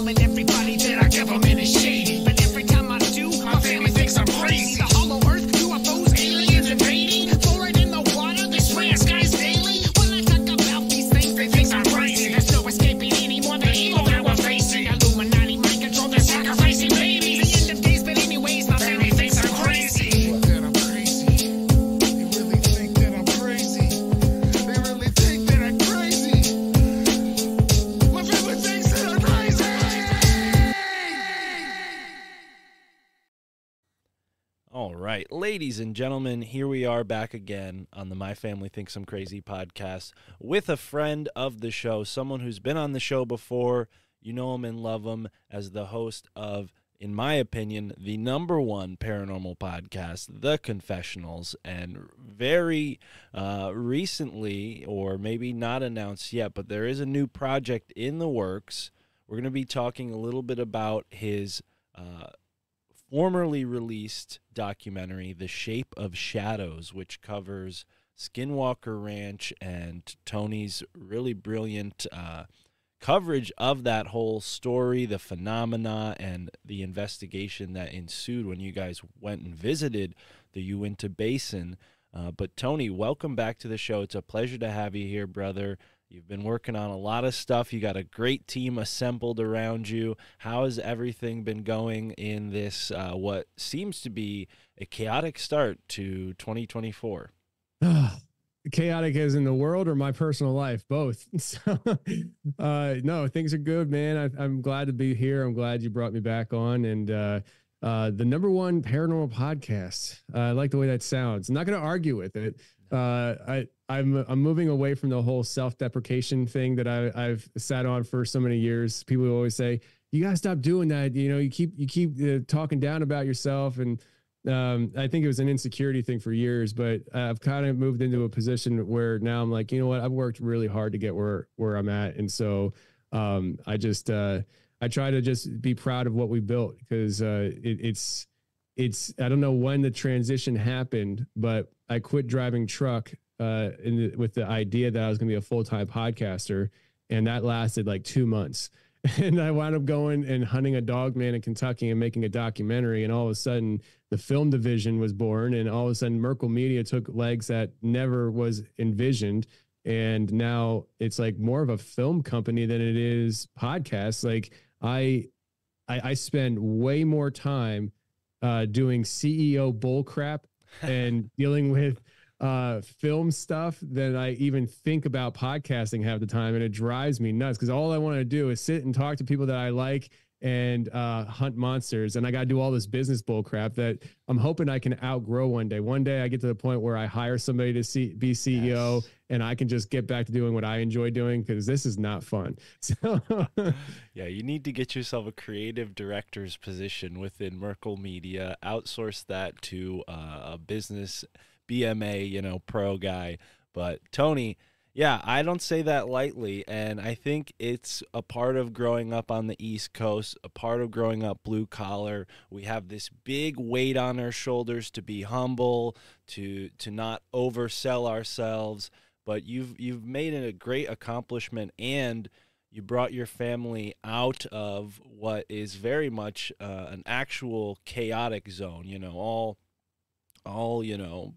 telling everybody that I government is shady. But every time I do, my family thinks I'm crazy. The hollow earth, UFOs, aliens invading. Fluoride in the water, they swear skies daily. When I talk about these things, they think I'm crazy. There's no escaping anymore the evil that we're facing. Illuminati mind control, they're sacrificing babies. The end of days, but anyways, my family thinks I'm crazy. That I'm crazy. They really think that I'm crazy. They really think that I'm crazy. My family thinks that I'm crazy. All right, ladies and gentlemen, here we are back again on the My Family Thinks I'm Crazy podcast with a friend of the show, someone who's been on the show before. You know him and love him as the host of, in my opinion, the #1 paranormal podcast, The Confessionals, and very recently, or maybe not announced yet, but there is a new project in the works. We're going to be talking a little bit about his formerly released documentary, The Shape of Shadows, which covers Skinwalker Ranch and Tony's really brilliant coverage of that whole story, the phenomena, and the investigation that ensued when you guys went and visited the Uinta Basin. But Tony, welcome back to the show. It's a pleasure to have you here, brother. You've been working on a lot of stuff. You got a great team assembled around you. How has everything been going in this, what seems to be a chaotic start to 2024? Chaotic as in the world or my personal life? Both. So, no, things are good, man. I'm glad to be here. I'm glad you brought me back on. And the #1 paranormal podcast. I like the way that sounds. I'm not going to argue with it. I'm moving away from the whole self-deprecation thing that I've sat on for so many years. People always say, you gotta stop doing that. You know, you keep talking down about yourself. And I think it was an insecurity thing for years, but I've kind of moved into a position where now I'm like, you know what? I've worked really hard to get where I'm at. And so I try to just be proud of what we built, because it's I don't know when the transition happened, but I quit driving truck with the idea that I was going to be a full-time podcaster. And that lasted like 2 months. And I wound up going and hunting a dog man in Kentucky and making a documentary. And all of a sudden the film division was born. And all of a sudden Merkel Media took legs that never was envisioned. And now it's like more of a film company than it is podcast. Like I spend way more time doing CEO bull crap and dealing with film stuff than I even think about podcasting half the time. And it drives me nuts, because all I want to do is sit and talk to people that I like and hunt monsters. And I got to do all this business bull crap that I'm hoping I can outgrow one day. One day I get to the point where I hire somebody to be CEO, yes, and I can just get back to doing what I enjoy doing, because this is not fun. So yeah, you need to get yourself a creative director's position within Merkel Media, outsource that to a business BMA, pro guy. But Tony, yeah, I don't say that lightly, and I think it's a part of growing up on the East Coast, a part of growing up blue collar. We have this big weight on our shoulders to be humble, to not oversell ourselves. But you've made it a great accomplishment, and you brought your family out of what is very much an actual chaotic zone. All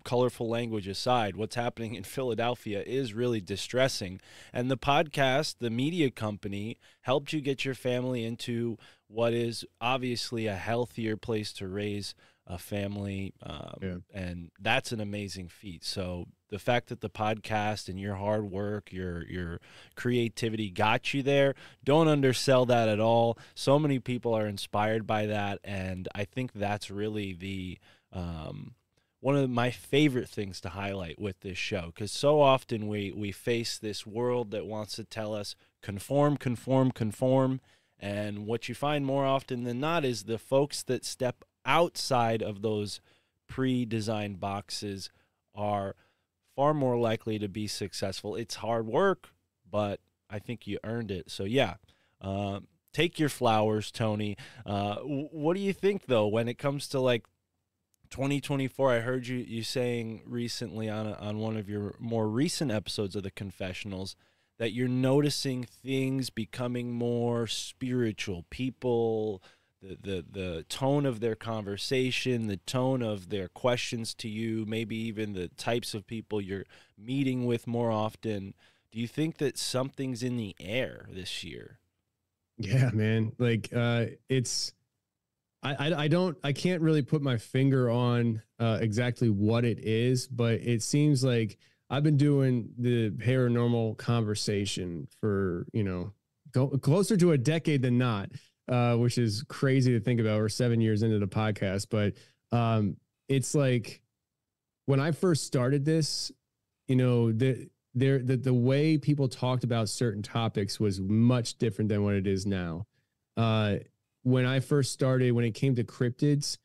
colorful language aside, what's happening in Philadelphia is really distressing. And the podcast, the media company, helped you get your family into what is obviously a healthier place to raise a family. And that's an amazing feat. So the fact that the podcast and your hard work, your creativity got you there, don't undersell that at all. So many people are inspired by that. And I think that's really the, one of my favorite things to highlight with this show, because so often we face this world that wants to tell us conform, and what you find more often than not is the folks that step outside of those pre-designed boxes are far more likely to be successful. It's hard work, but I think you earned it. So yeah, take your flowers, Tony. What do you think, though, when it comes to like 2024? I heard you saying recently on one of your more recent episodes of The Confessionals that you're noticing things becoming more spiritual? People, the tone of their conversation, the tone of their questions to you, maybe even the types of people you're meeting with more often. Do you think that something's in the air this year? Yeah, man. Like, I can't really put my finger on exactly what it is, but it seems like I've been doing the paranormal conversation for, closer to a decade than not, which is crazy to think about. We're 7 years into the podcast, but it's like when I first started this, the way people talked about certain topics was much different than what it is now. When I first started, when it came to cryptids,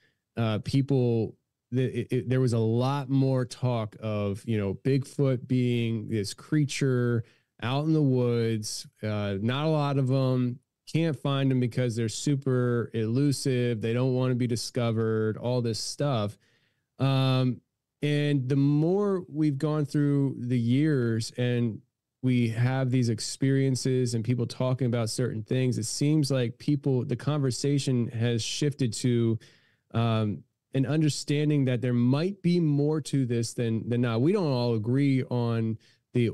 there was a lot more talk of, Bigfoot being this creature out in the woods. Not a lot of them, can't find them because they're super elusive. They don't want to be discovered, all this stuff. And the more we've gone through the years and we have these experiences and people talking about certain things, it seems like the conversation has shifted to an understanding that there might be more to this than not. We don't all agree on the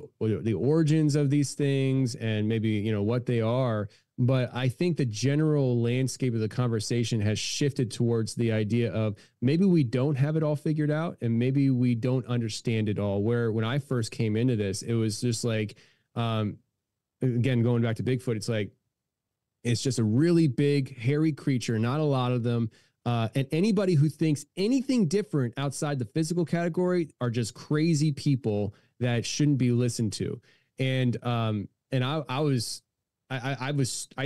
origins of these things and maybe, what they are. But I think the general landscape of the conversation has shifted towards the idea of maybe we don't have it all figured out and maybe we don't understand it all. Where when I first came into this, it was just like, again, going back to Bigfoot, it's like, it's just a really big, hairy creature, not a lot of them. And anybody who thinks anything different outside the physical category are just crazy people that shouldn't be listened to. And I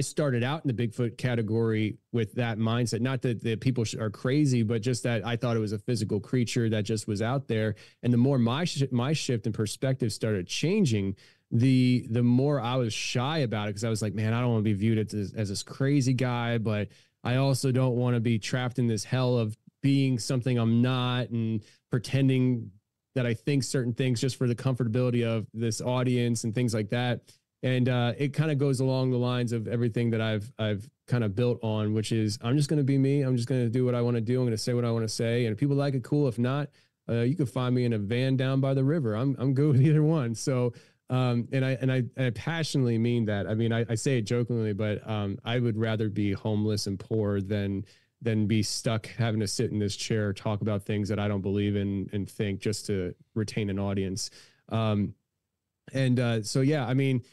started out in the Bigfoot category with that mindset. Not that the people are crazy, but just that I thought it was a physical creature that just was out there. And the more my shift in perspective started changing, the more I was shy about it, because I was like, man, I don't want to be viewed as this crazy guy, but I also don't want to be trapped in this hell of being something I'm not and pretending that I think certain things just for the comfortability of this audience and things like that. And it kind of goes along the lines of everything that I've kind of built on, which is I'm just going to be me. I'm just going to do what I want to do. I'm going to say what I want to say. And if people like it, cool. If not, you can find me in a van down by the river. I'm good with either one. So, and I passionately mean that. I mean, I say it jokingly, but I would rather be homeless and poor than be stuck having to sit in this chair, talk about things that I don't believe in and think just to retain an audience. So yeah, I mean,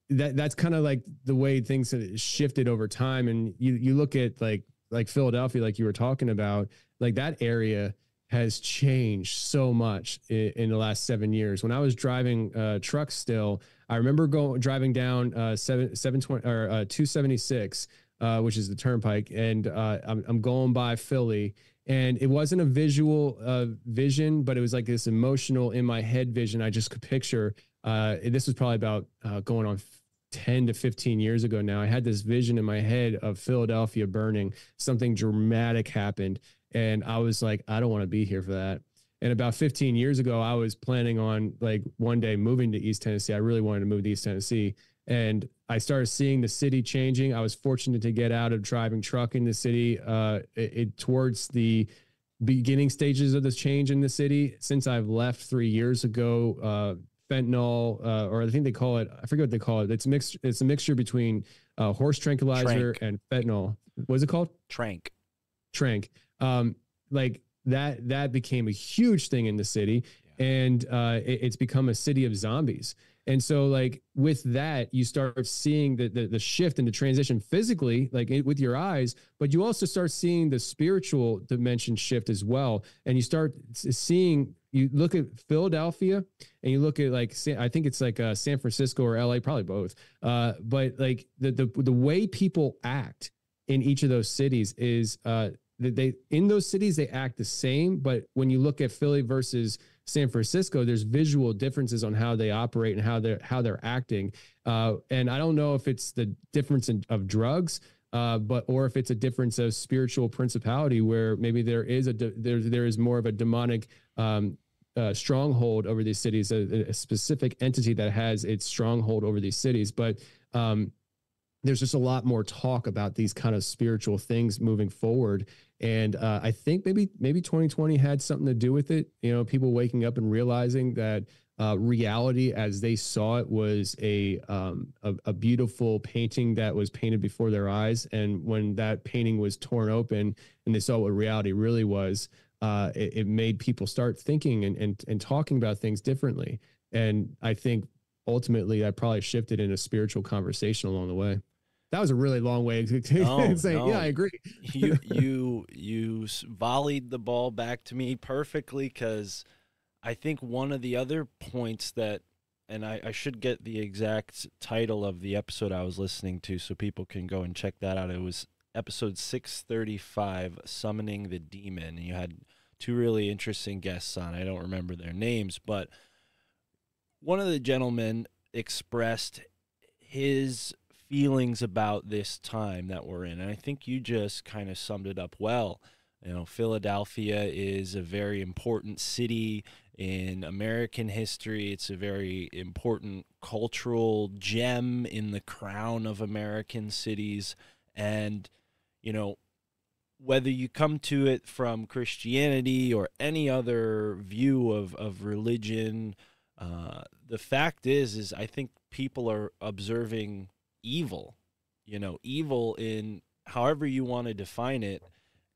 that's kind of like the way things have shifted over time. And you look at like Philadelphia, like you were talking about, like that area has changed so much in the last 7 years. When I was driving trucks still, I remember driving down 276, which is the turnpike. And I'm going by Philly, and it wasn't a visual vision, but it was like this emotional in my head vision. I just could picture, this was probably about going on 10 to 15 years ago now. I had this vision in my head of Philadelphia burning. Something dramatic happened. And I was like, I don't want to be here for that. And about 15 years ago, I was planning on like one day moving to East Tennessee. I really wanted to move to East Tennessee. And I started seeing the city changing. I was fortunate to get out of driving truck in the city towards the beginning stages of this change in the city. Since I've left 3 years ago, fentanyl, or I think they call it, I forget what they call it. It's a mixture between horse tranquilizer and fentanyl. What is it called? Trank. Like that became a huge thing in the city. Yeah. And it's become a city of zombies. And so like with that, you start seeing the shift and the transition physically, like with your eyes, but you also start seeing the spiritual dimension shift as well. And you start seeing, you look at Philadelphia and you look at like, I think it's like San Francisco or LA, probably both. But like the way people act in each of those cities is in those cities, they act the same. But when you look at Philly versus San Francisco, there's visual differences on how they operate and how they're acting. And I don't know if it's the difference of drugs, or if it's a difference of spiritual principality, where maybe there is more of a demonic stronghold over these cities, a specific entity that has its stronghold over these cities. But there's just a lot more talk about these kind of spiritual things moving forward. And I think maybe 2020 had something to do with it. You know, people waking up and realizing that reality as they saw it was a beautiful painting that was painted before their eyes. And when that painting was torn open and they saw what reality really was, it made people start thinking and talking about things differently. And I think ultimately that probably shifted in a spiritual conversation along the way. That was a really long way to say, yeah, I agree. you volleyed the ball back to me perfectly, because I think one of the other points that, and I should get the exact title of the episode I was listening to so people can go and check that out. It was episode 635, Summoning the Demon. And you had two really interesting guests on. I don't remember their names, but one of the gentlemen expressed his feelings about this time that we're in. And I think you just kind of summed it up well. You know, Philadelphia is a very important city in American history. It's a very important cultural gem in the crown of American cities. And, you know, whether you come to it from Christianity or any other view of religion, the fact is I think people are observing evil. You know, evil, in however you want to define it,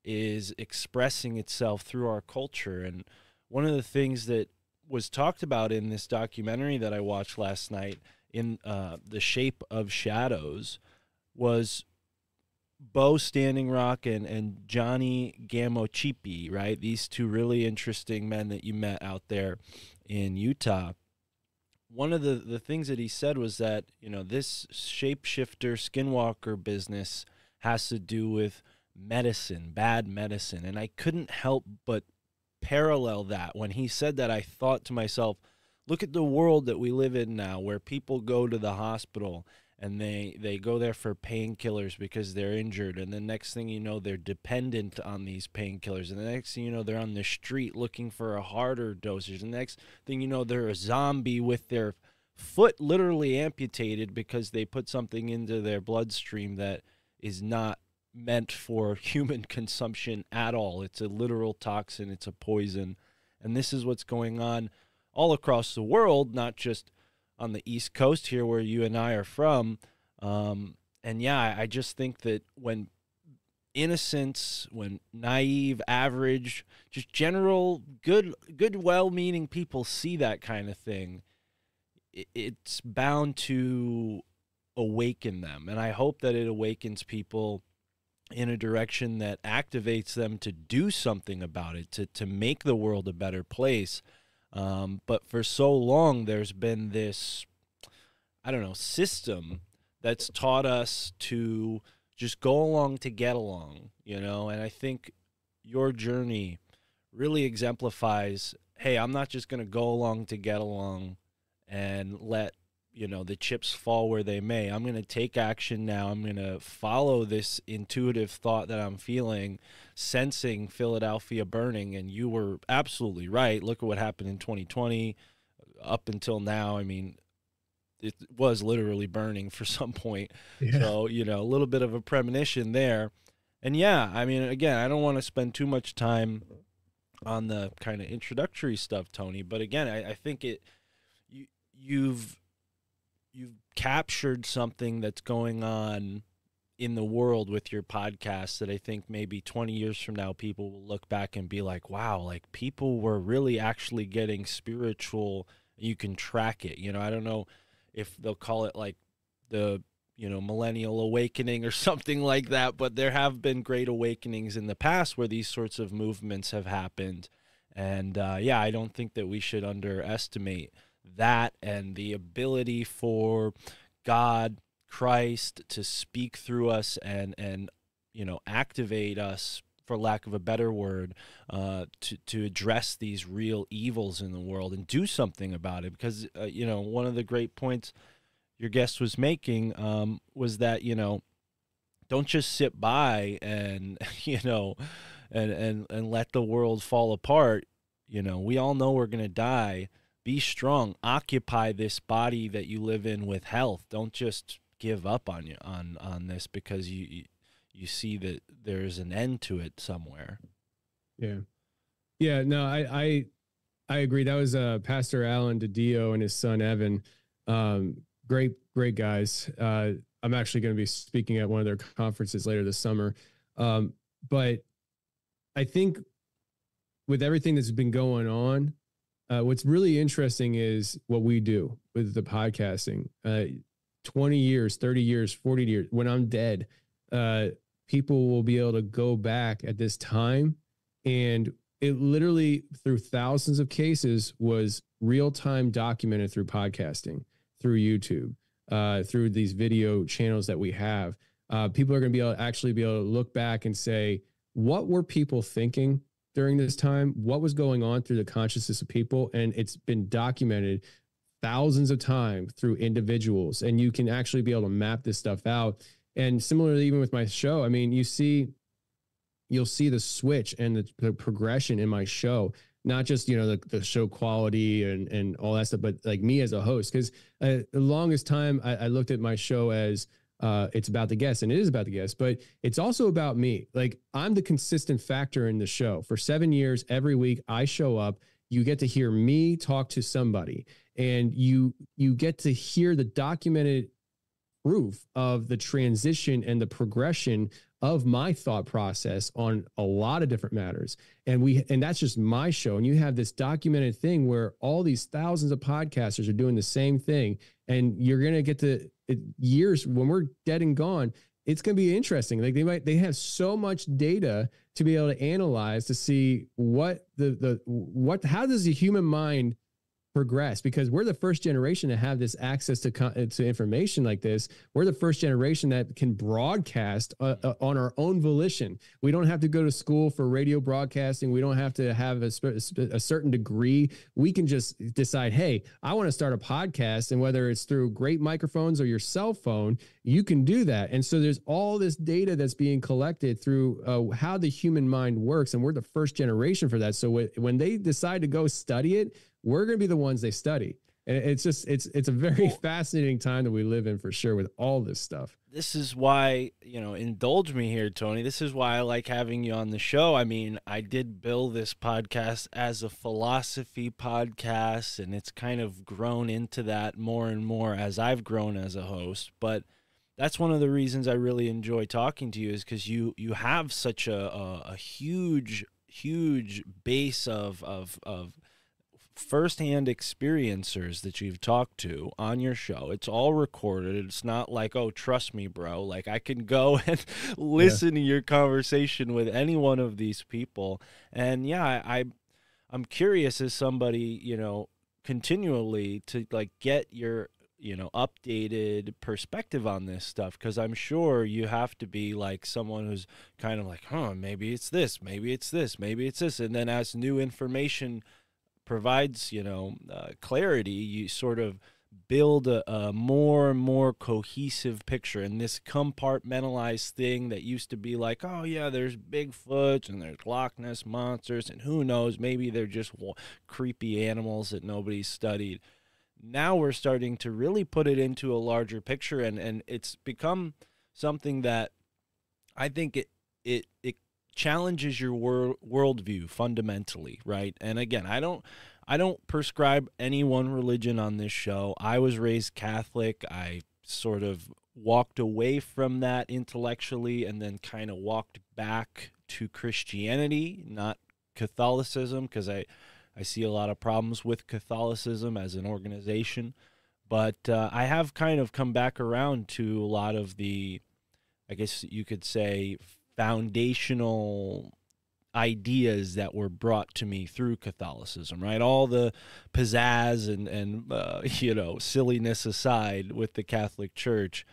is expressing itself through our culture. And one of the things that was talked about in this documentary that I watched last night, in The Shape of Shadows, was Bo Standing Rock and Johnny Gamocipi, right? These two really interesting men that you met out there in Utah. One of the things that he said was that, you know, this shapeshifter skinwalker business has to do with medicine, bad medicine. And I couldn't help but parallel that. When he said that, I thought to myself, look at the world that we live in now, where people go to the hospital and they go there for painkillers because they're injured. And the next thing you know, they're dependent on these painkillers. And the next thing you know, they're on the street looking for a harder dosage. And the next thing you know, they're a zombie with their foot literally amputated because they put something into their bloodstream that is not meant for human consumption at all. It's a literal toxin. It's a poison. And this is what's going on all across the world, not just on the East Coast here where you and I are from. And yeah, I just think that when innocence, when naive, average, just general, good, well-meaning people see that kind of thing, it's bound to awaken them. And I hope that it awakens people in a direction that activates them to do something about it, to make the world a better place. But for so long, there's been this, I don't know, system that's taught us to just go along to get along, you know? And I think your journey really exemplifies, hey, I'm not just going to go along to get along and let, you know, the chips fall where they may. I'm going to take action now. I'm going to follow this intuitive thought that I'm feeling, sensing Philadelphia burning. And you were absolutely right. Look at what happened in 2020 up until now. I mean, it was literally burning for some point. Yeah. So, you know, a little bit of a premonition there. And yeah, I mean, again, I don't want to spend too much time on the kind of introductory stuff, Tony. But again, I think you've captured something that's going on in the world with your podcast that I think maybe 20 years from now, people will look back and be like, wow, like people were really actually getting spiritual. You can track it. You know, I don't know if they'll call it like the, you know, millennial awakening or something like that, but there have been great awakenings in the past where these sorts of movements have happened. And yeah, I don't think that we should underestimate that and the ability for God, Christ, to speak through us and you know, activate us, for lack of a better word, to address these real evils in the world and do something about it. Because you know, one of the great points your guest was making was that, you know, don't just sit by and you know and let the world fall apart. You know, we all know we're going to die. Be strong. Occupy this body that you live in with health. Don't just give up on you on this because you see that there's an end to it somewhere. Yeah. Yeah, no, I agree. That was Pastor Alan DiDio and his son Evan. Great guys. I'm actually going to be speaking at one of their conferences later this summer. But I think with everything that's been going on, what's really interesting is what we do with the podcasting. 20 years, 30 years, 40 years, when I'm dead, people will be able to go back at this time, and it literally, through thousands of cases, was real-time documented through podcasting, through YouTube, through these video channels that we have. People are going to be able to look back and say, what were people thinking during this time? What was going on through the consciousness of people? And it's been documented thousands of times through individuals, and you can actually be able to map this stuff out. And similarly, even with my show, I mean, you'll see the switch and the progression in my show, not just, you know, the show quality and all that stuff, but like me as a host. Because the longest time I looked at my show as it's about the guest, and it is about the guest, but it's also about me. Like, I'm the consistent factor in the show. For 7 years, every week I show up. You get to hear me talk to somebody, and you get to hear the documented proof of the transition and the progression of my thought process on a lot of different matters. And that's just my show. And you have this documented thing where all these thousands of podcasters are doing the same thing. And you're going to get to years when we're dead and gone. It's going to be interesting. Like they have so much data to be able to analyze to see what how does the human mind progress, because we're the first generation to have this access to information like this. We're the first generation that can broadcast on our own volition. We don't have to go to school for radio broadcasting. We don't have to have a certain degree. We can just decide, hey, I want to start a podcast, and whether it's through great microphones or your cell phone, you can do that. And so there's all this data that's being collected through how the human mind works, and we're the first generation for that. So when they decide to go study it, we're going to be the ones they study. And it's a very fascinating time that we live in, for sure, with all this stuff. This is why, indulge me here, Tony. This is why I like having you on the show. I mean, I did build this podcast as a philosophy podcast, and it's kind of grown into that more and more as I've grown as a host. But that's one of the reasons I really enjoy talking to you, is because you have such a huge base of firsthand experiencers that you've talked to on your show. It's all recorded. It's not like, oh, trust me, bro. Like, I can go and listen to your conversation with any one of these people. And yeah, I'm curious as somebody, continually to like get your, updated perspective on this stuff. 'Cause I'm sure you have to be like someone who's kind of like, maybe it's this, maybe it's this, maybe it's this. And then as new information provides, clarity, you sort of build a more and more cohesive picture. And this compartmentalized thing that used to be like, oh yeah, there's Bigfoot and there's Loch Ness monsters, and who knows, maybe they're just creepy animals that nobody's studied. Now we're starting to really put it into a larger picture, and it's become something that I think it challenges your worldview fundamentally, right? And again, I don't prescribe any one religion on this show. I was raised Catholic. I sort of walked away from that intellectually and then kind of walked back to Christianity, not Catholicism, because I see a lot of problems with Catholicism as an organization. But I have kind of come back around to a lot of the, I guess you could say, foundational ideas that were brought to me through Catholicism, right? All the pizzazz and silliness aside with the Catholic Church,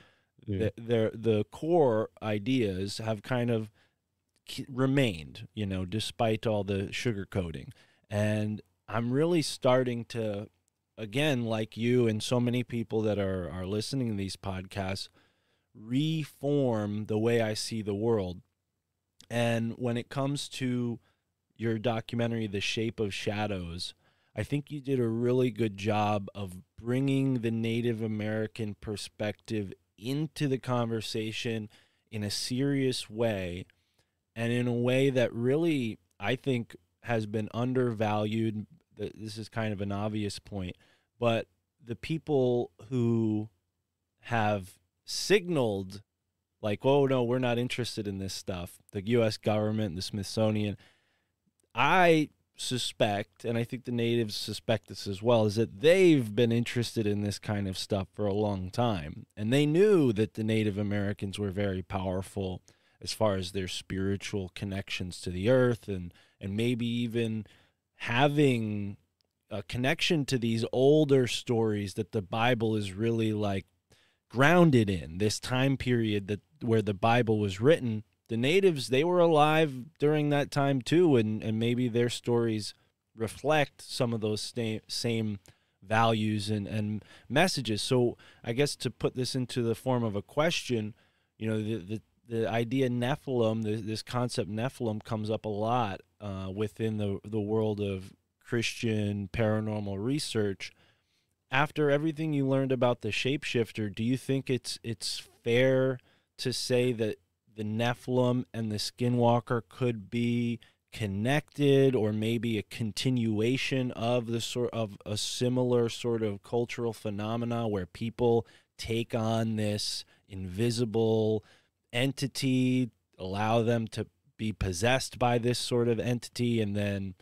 the core ideas have kind of remained, despite all the sugarcoating. And I'm really starting to, again, like you and so many people that are listening to these podcasts, reform the way I see the world. And when it comes to, your documentary, The Shape of Shadows, I think you did a really good job of bringing the Native American perspective into the conversation in a serious way, and in a way that really, I think, has been undervalued. This is kind of an obvious point, but the people who have signaled like, oh no, we're not interested in this stuff, the U.S. government, the Smithsonian, I suspect, and I think the natives suspect this as well, is that they've been interested in this kind of stuff for a long time. And they knew that the Native Americans were very powerful as far as their spiritual connections to the earth, and maybe even having a connection to these older stories that the Bible is really like grounded in, this time period that where the Bible was written. The natives, they were alive during that time too, and maybe their stories reflect some of those same values and messages. So I guess to put this into the form of a question, you know, the idea Nephilim, this concept Nephilim comes up a lot within the world of Christian paranormal research. After everything you learned about the shapeshifter, do you think it's fair to say that the Nephilim and the Skinwalker could be connected, or maybe a continuation of the sort of a similar sort of cultural phenomena where people take on this invisible entity, allow them to be possessed by this sort of entity, and then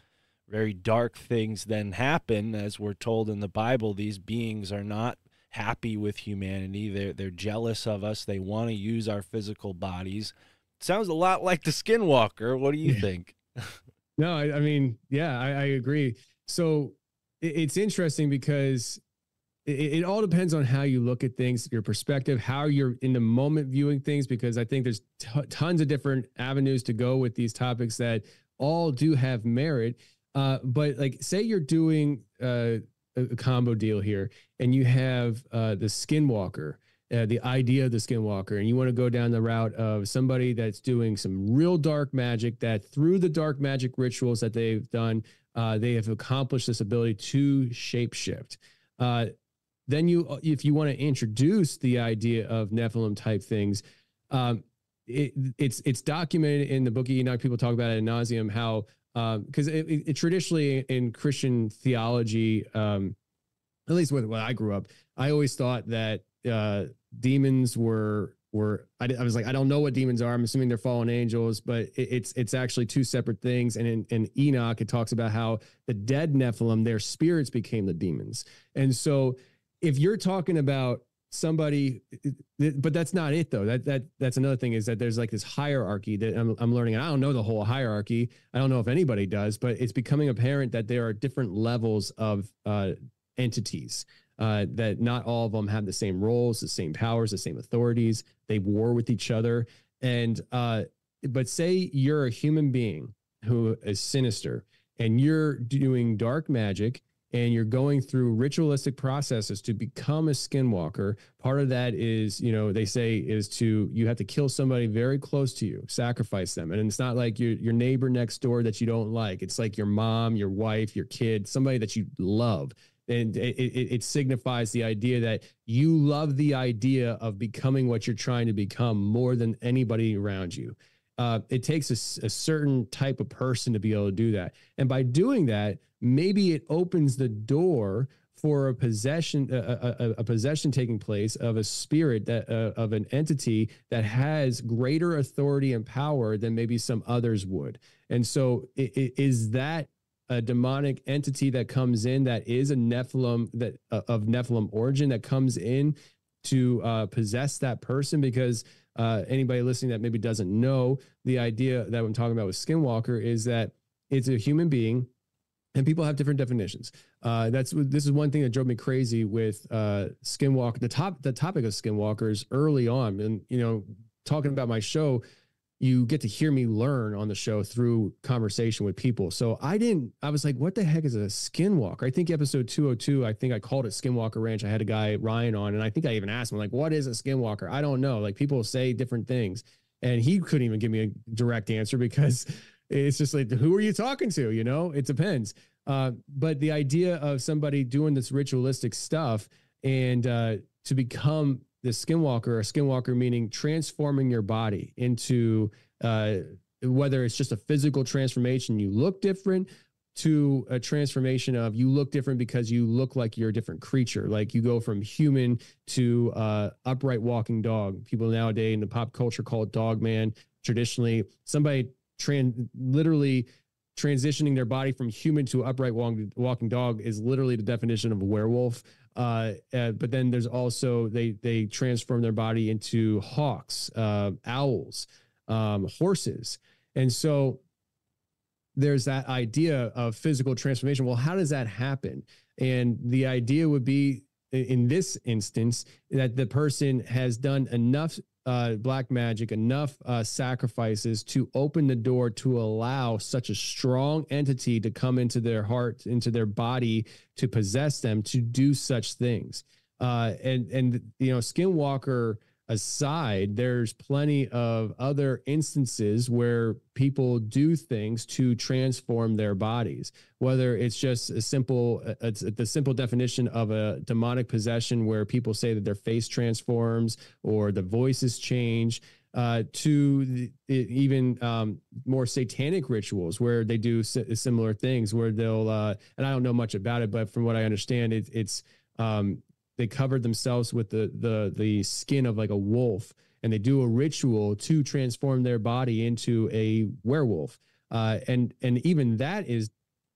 very dark things then happen? As we're told in the Bible, these beings are not happy with humanity. They're jealous of us. They want to use our physical bodies. Sounds a lot like the Skinwalker. What do you think? No, I mean, yeah, I agree. So it's interesting because it all depends on how you look at things, your perspective, how you're in the moment viewing things, because I think there's tons of different avenues to go with these topics that all do have merit. But like, say you're doing a combo deal here, and you have the Skinwalker, the idea of the Skinwalker, and you want to go down the route of somebody that's doing some real dark magic, that through the dark magic rituals that they've done, they have accomplished this ability to shapeshift. Then if you want to introduce the idea of Nephilim type things, it's documented in the Book of Enoch. People talk about it ad nauseum, how because it traditionally in Christian theology, at least with what I grew up, I always thought that demons were I was like, I don't know what demons are. I'm assuming they're fallen angels, but it's actually two separate things. And in Enoch, it talks about how the dead Nephilim, their spirits became the demons. And so if you're talking about somebody, but that's not it though. That's another thing, is that there's like this hierarchy that I'm learning. And I don't know the whole hierarchy. I don't know if anybody does, but it's becoming apparent that there are different levels of entities, that not all of them have the same roles, the same powers, the same authorities. They war with each other. And but say you're a human being who is sinister, and you're doing dark magic, and you're going through ritualistic processes to become a Skinwalker. Part of that is, you know, they say is you have to kill somebody very close to you, sacrifice them. And it's not like your neighbor next door that you don't like. It's like your mom, your wife, your kid, somebody that you love. And it signifies the idea that you love the idea of becoming what you're trying to become more than anybody around you. It takes a certain type of person to be able to do that. And by doing that, maybe it opens the door for a possession taking place of a spirit, that of an entity that has greater authority and power than maybe some others would. And so is that a demonic entity that comes in, that is a Nephilim, that of Nephilim origin, that comes in to possess that person? Because anybody listening that maybe doesn't know, the idea that I'm talking about with Skinwalker is that it's a human being, and people have different definitions. This is one thing that drove me crazy with Skinwalker, the topic of Skinwalkers early on. And, you know, talking about my show, you get to hear me learn on the show through conversation with people. So I was like, what the heck is a Skinwalker? I think episode 202, I think I called it Skinwalker Ranch. I had a guy, Ryan, on, and I think I even asked him, like, what is a Skinwalker? I don't know. Like, people say different things, and he couldn't even give me a direct answer, because It's just like, who are you talking to? You know, it depends. But the idea of somebody doing this ritualistic stuff and to become the skinwalker, a skinwalker meaning transforming your body into whether it's just a physical transformation, you look different, to a transformation of you look different because you look like you're a different creature. Like you go from human to upright walking dog. People nowadays in the pop culture call it dog man. Traditionally, somebody literally transitioning their body from human to upright walking dog is literally the definition of a werewolf. But then there's also they transform their body into hawks, owls, horses. And so there's that idea of physical transformation. Well, how does that happen? And the idea would be in this instance that the person has done enough black magic, enough sacrifices to open the door to allow such a strong entity to come into their heart, into their body, to possess them, to do such things. And you know, Skinwalker aside, there's plenty of other instances where people do things to transform their bodies, whether it's just a simple, it's the simple definition of a demonic possession where people say that their face transforms or the voices change, to even more satanic rituals where they do similar things where they'll, and I don't know much about it, but from what I understand, it's they covered themselves with the skin of like a wolf, and they do a ritual to transform their body into a werewolf. And even that is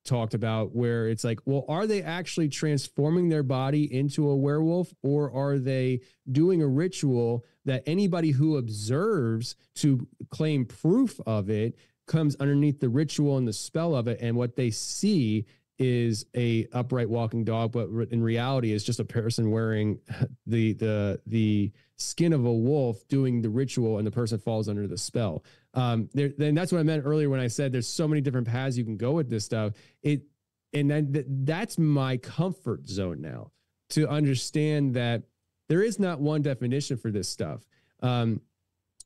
talked about where it's like, well, are they actually transforming their body into a werewolf, or are they doing a ritual that anybody who observes to claim proof of it comes underneath the ritual and the spell of it, and what they see is a upright walking dog, but in reality is just a person wearing the skin of a wolf doing the ritual, and the person falls under the spell. Then that's what I meant earlier when I said there's so many different paths you can go with this stuff. That's my comfort zone now, to understand that there is not one definition for this stuff. The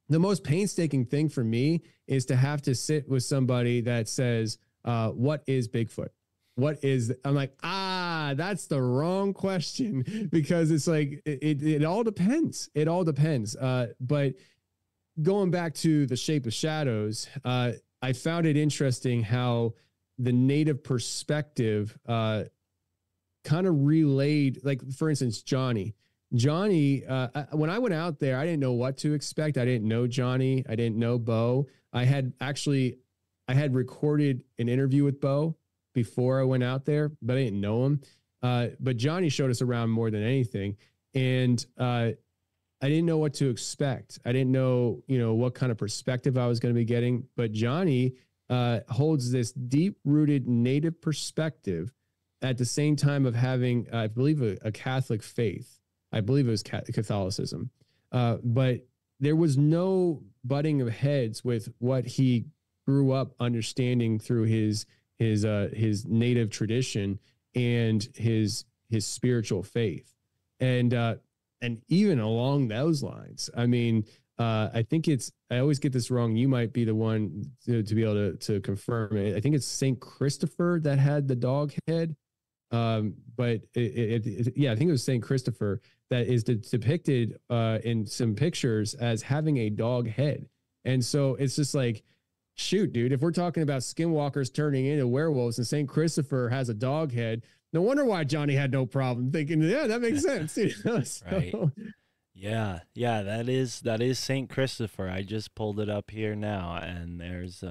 most painstaking thing for me is to have to sit with somebody that says, what is Bigfoot? I'm like, that's the wrong question, because it's like, it all depends. It all depends. But going back to the Shape of Shadows, I found it interesting how the native perspective kind of relayed, like, for instance, Johnny, when I went out there, I didn't know what to expect. I didn't know Johnny. I didn't know Bo. I had recorded an interview with Bo before I went out there, but I didn't know him. But Johnny showed us around more than anything. And I didn't know what to expect. I didn't know, what kind of perspective I was going to be getting. But Johnny holds this deep-rooted native perspective at the same time of having, I believe, a Catholic faith. I believe it was Catholicism. But there was no butting of heads with what he grew up understanding through his native tradition and his spiritual faith. And even along those lines, I mean, I think I always get this wrong. You might be the one to be able to confirm it. I think it's St. Christopher that had the dog head. But yeah, I think it was St. Christopher that is depicted in some pictures as having a dog head. And so it's just like, shoot, dude, if we're talking about skinwalkers turning into werewolves and St. Christopher has a dog head, no wonder why Johnny had no problem thinking, yeah, that makes sense. So, right. Yeah, that is St. Christopher. I just pulled it up here now, and there's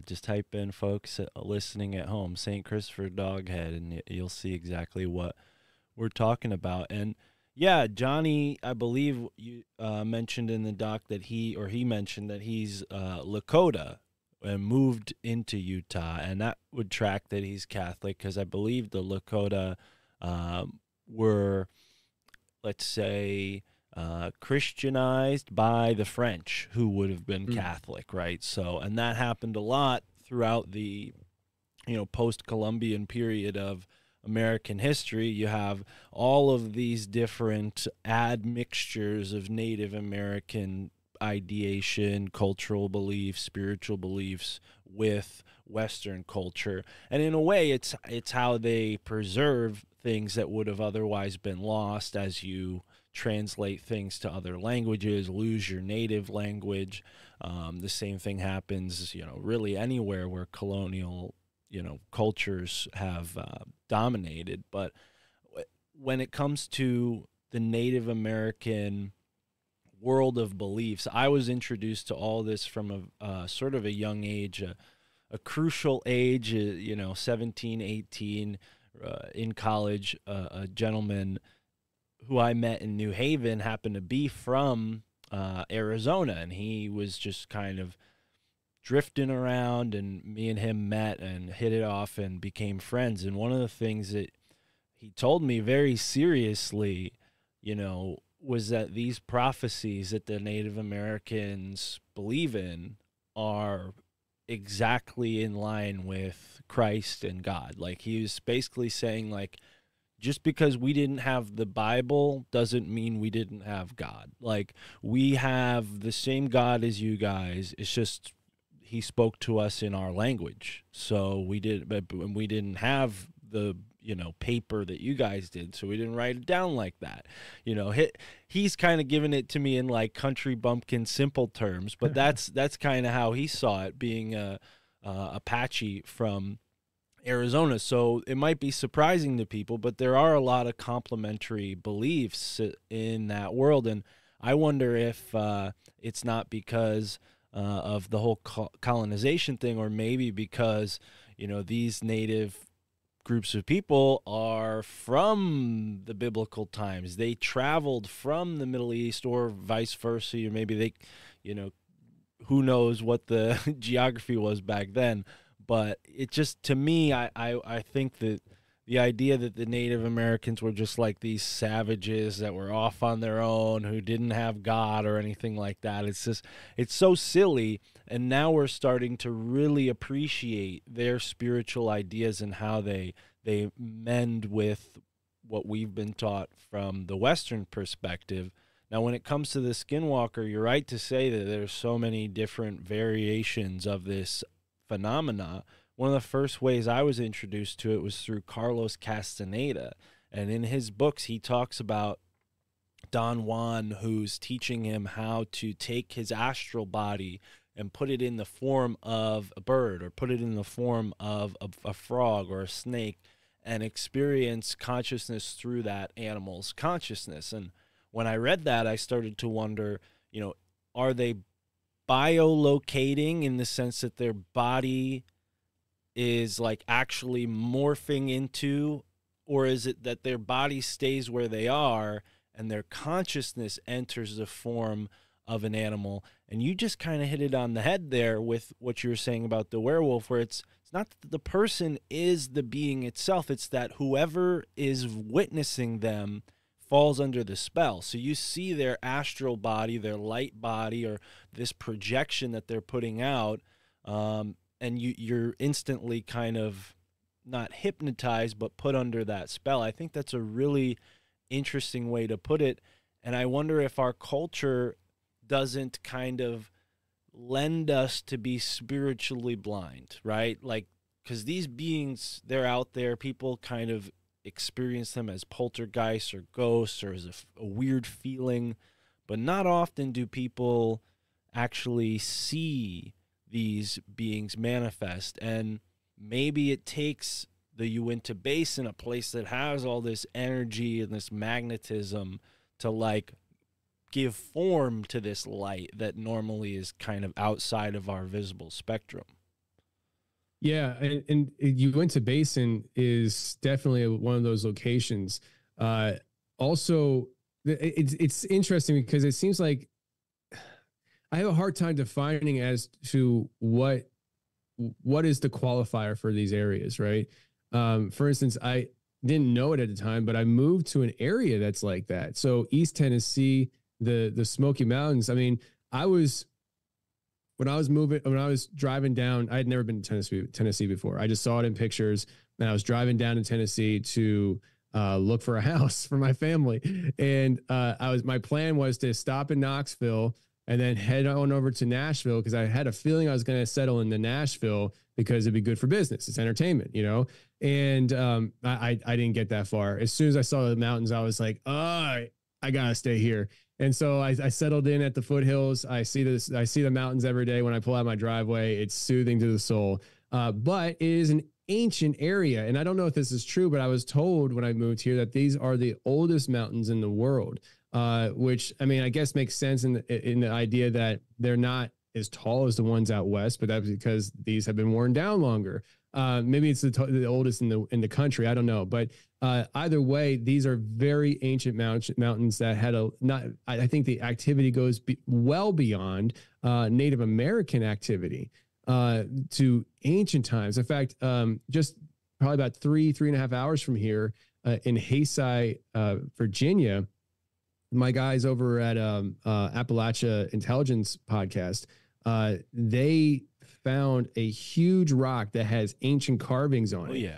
just type in, folks listening at home, St. Christopher dog head, and you'll see exactly what we're talking about. And yeah, Johnny, I believe you mentioned in the doc that he mentioned that he's Lakota and moved into Utah, and that would track that he's Catholic, because I believe the Lakota were, let's say, Christianized by the French, who would have been Catholic, right? So, and that happened a lot throughout the, post-Columbian period of American history. You have all of these different admixtures of Native American ideation, cultural beliefs, spiritual beliefs with Western culture. And in a way, it's how they preserve things that would have otherwise been lost as you translate things to other languages, lose your native language. The same thing happens, really anywhere where colonial, cultures have dominated. But when it comes to the Native American world of beliefs, I was introduced to all this from a sort of a young age, a crucial age, 17, 18, in college. A gentleman who I met in New Haven happened to be from Arizona, and he was just kind of drifting around, and me and him met and hit it off and became friends. And one of the things that he told me very seriously, was that these prophecies that the Native Americans believe in are exactly in line with Christ and God. Like, he was basically saying, like, just because we didn't have the Bible doesn't mean we didn't have God. Like, we have the same God as you guys. It's just he spoke to us in our language. So we didn't have the paper that you guys did, so we didn't write it down like that. He's kind of giving it to me in like country bumpkin simple terms, but that's kind of how he saw it, being a Apache from Arizona. So it might be surprising to people, but there are a lot of complementary beliefs in that world. And I wonder if it's not because of the whole colonization thing, or maybe because these native groups of people are from the biblical times. They traveled from the Middle East, or vice versa, or maybe they, who knows what the geography was back then. But it just, to me, I think that the idea that the Native Americans were just like these savages that were off on their own, who didn't have God or anything like that, it's so silly. And now we're starting to really appreciate their spiritual ideas and how they mend with what we've been taught from the Western perspective. Now, when it comes to the skinwalker, you're right to say that there's so many different variations of this phenomena. One of the first ways I was introduced to it was through Carlos Castaneda. And in his books, he talks about Don Juan, who's teaching him how to take his astral body and put it in the form of a bird, or put it in the form of a frog or a snake, and experience consciousness through that animal's consciousness. And when I read that, I started to wonder, are they biolocating in the sense that their body is like actually morphing into, or is it that their body stays where they are and their consciousness enters the form of an animal? And you just kind of hit it on the head there with what you were saying about the werewolf, where it's not that the person is the being itself, it's that whoever is witnessing them falls under the spell. So you see their astral body, their light body, or this projection that they're putting out, and you're instantly kind of not hypnotized, but put under that spell. I think that's a really interesting way to put it. And I wonder if our culture doesn't kind of lend us to be spiritually blind, right? Like, because these beings, they're out there, people kind of experience them as poltergeists or ghosts, or as a weird feeling, but not often do people actually see these beings manifest. And maybe it takes the Uinta Basin, a place that has all this energy and this magnetism, to like give form to this light that normally is kind of outside of our visible spectrum. Yeah, and Uinta Basin is definitely one of those locations. Also, it's interesting because it seems like I have a hard time defining as to what is the qualifier for these areas, right? For instance, I didn't know it at the time, but I moved to an area that's like that. So East Tennessee, the Smoky Mountains. I mean, when I was driving down, I had never been to Tennessee before. I just saw it in pictures, and I was driving down to Tennessee to look for a house for my family. And my plan was to stop in Knoxville and then head on over to Nashville because I had a feeling I was going to settle into Nashville because it'd be good for business. It's entertainment, you know? And I didn't get that far. As soon as I saw the mountains, I was like, oh, I gotta stay here. And so I settled in at the foothills. I see the mountains every day when I pull out my driveway. It's soothing to the soul. But it is an ancient area. And I don't know if this is true, but I was told when I moved here that these are the oldest mountains in the world, which, I mean, I guess makes sense in the idea that they're not as tall as the ones out west, but that's because these have been worn down longer. Maybe it's the oldest in the country. I don't know. But either way, these are very ancient mountains that had I think the activity goes well beyond Native American activity to ancient times. In fact, just probably about 3.5 hours from here in Hayside, Virginia, my guys over at Appalachia Intelligence Podcast, they found a huge rock that has ancient carvings on it. Oh, yeah.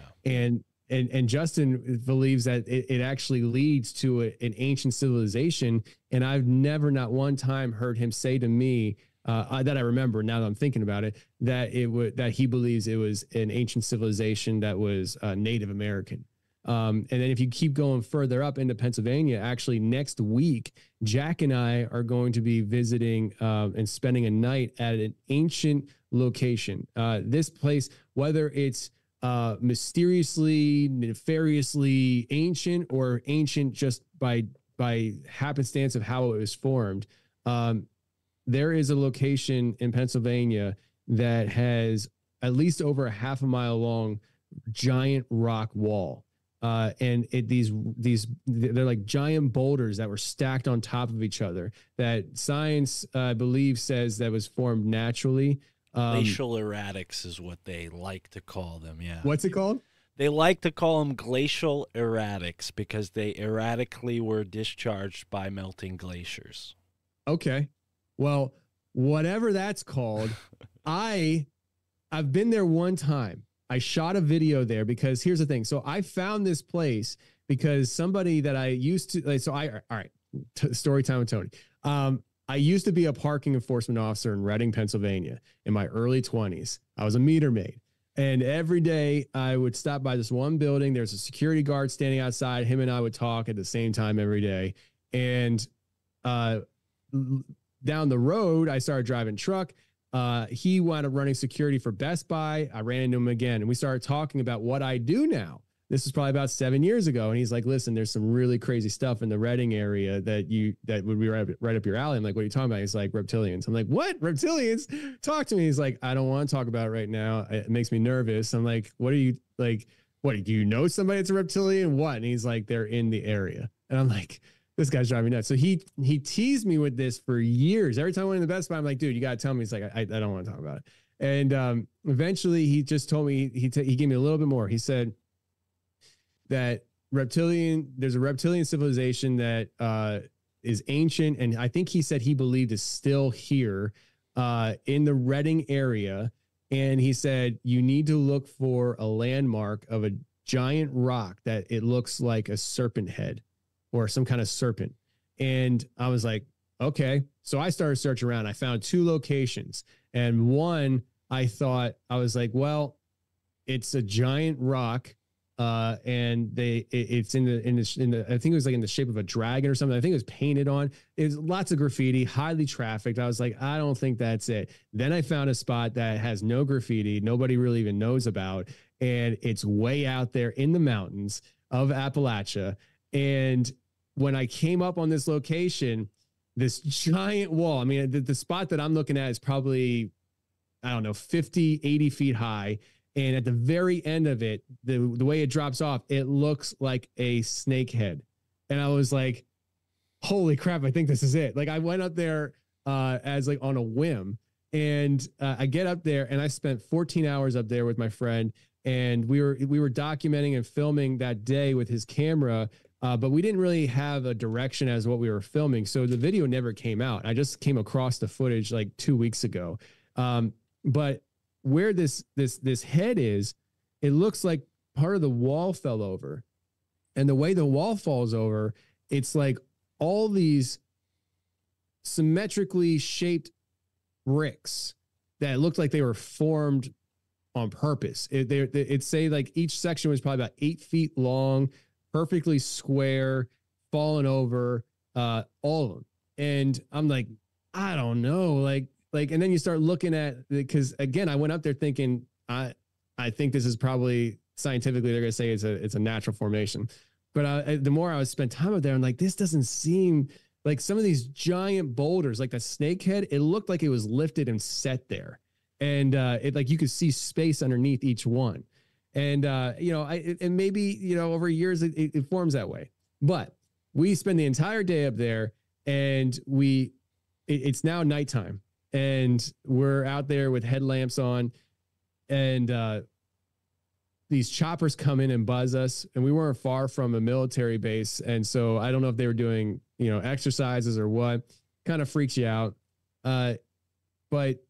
And Justin believes that it actually leads to an ancient civilization. And I've never, not one time, heard him say to me that I remember now that I'm thinking about it, that he believes it was an ancient civilization that was Native American. And then if you keep going further up into Pennsylvania, actually next week, Jack and I are going to be visiting and spending a night at an ancient location. This place, whether it's mysteriously, nefariously ancient or ancient just by happenstance of how it was formed, there is a location in Pennsylvania that has at least over a half a mile long giant rock wall. And they're like giant boulders that were stacked on top of each other that science, I believe, says that was formed naturally. Glacial erratics is what they like to call them. Yeah. What's it called? They like to call them glacial erratics because they erratically were discharged by melting glaciers. Okay. Well, whatever that's called, I've been there one time. I shot a video there because here's the thing. So I found this place because somebody that I used to, all right, story time with Tony. I used to be a parking enforcement officer in Reading, Pennsylvania in my early 20s. I was a meter maid. And every day I would stop by this one building. There's a security guard standing outside. Him and I would talk at the same time every day. And down the road, I started driving truck. He wound up running security for Best Buy. I ran into him again and we started talking about what I do now. This is probably about 7 years ago. And he's like, listen, there's some really crazy stuff in the Reading area that would be right up your alley. I'm like, what are you talking about? He's like, reptilians. I'm like, what? Reptilians? Talk to me. He's like, I don't want to talk about it right now. It makes me nervous. I'm like, what are you like? What, do you know somebody that's a reptilian? What? And he's like, they're in the area. And I'm like, this guy's driving me nuts. So he teased me with this for years. Every time I went in the Best Buy, I'm like, dude, you got to tell me. He's like, I don't want to talk about it. And eventually he just told me, he gave me a little bit more. He said that there's a reptilian civilization that is ancient. And I think he said he believed is still here in the Reading area. And he said, you need to look for a landmark of a giant rock that it looks like a serpent head or some kind of serpent. And I was like, okay. So I started searching around. I found 2 locations. And one, I was like, well, it's a giant rock. And it's in the I think it was like in the shape of a dragon or something. I think it was painted on. It's lots of graffiti, highly trafficked. I was like, I don't think that's it. Then I found a spot that has no graffiti, nobody really even knows about, and it's way out there in the mountains of Appalachia. And when I came up on this location, this giant wall, I mean, the spot that I'm looking at is probably, I don't know, 50, 80 feet high. And at the very end of it, the way it drops off, it looks like a snake head. And I was like, holy crap, I think this is it. Like I went up there as like on a whim. And I get up there and I spent 14 hours up there with my friend. And we were documenting and filming that day with his camera. But we didn't really have a direction as what we were filming. So the video never came out. I just came across the footage like 2 weeks ago. But where this head is, it looks like part of the wall fell over. And the way the wall falls over, it's like all these symmetrically shaped bricks that looked like they were formed on purpose. It'd say like each section was probably about 8 feet long, perfectly square, falling over, all of them. And I'm like, I don't know, like, and then you start looking at, because again, I went up there thinking, I think this is probably scientifically, they're going to say it's a natural formation. But the more I would spend time up there, I'm like, this doesn't seem like some of these giant boulders, like the snakehead, it looked like it was lifted and set there. And it like you could see space underneath each one. And, and maybe, over years it forms that way. But we spend the entire day up there, and it's now nighttime, and we're out there with headlamps on, and these choppers come in and buzz us, and we weren't far from a military base. And so I don't know if they were doing, exercises or what. Kind of freaks you out. But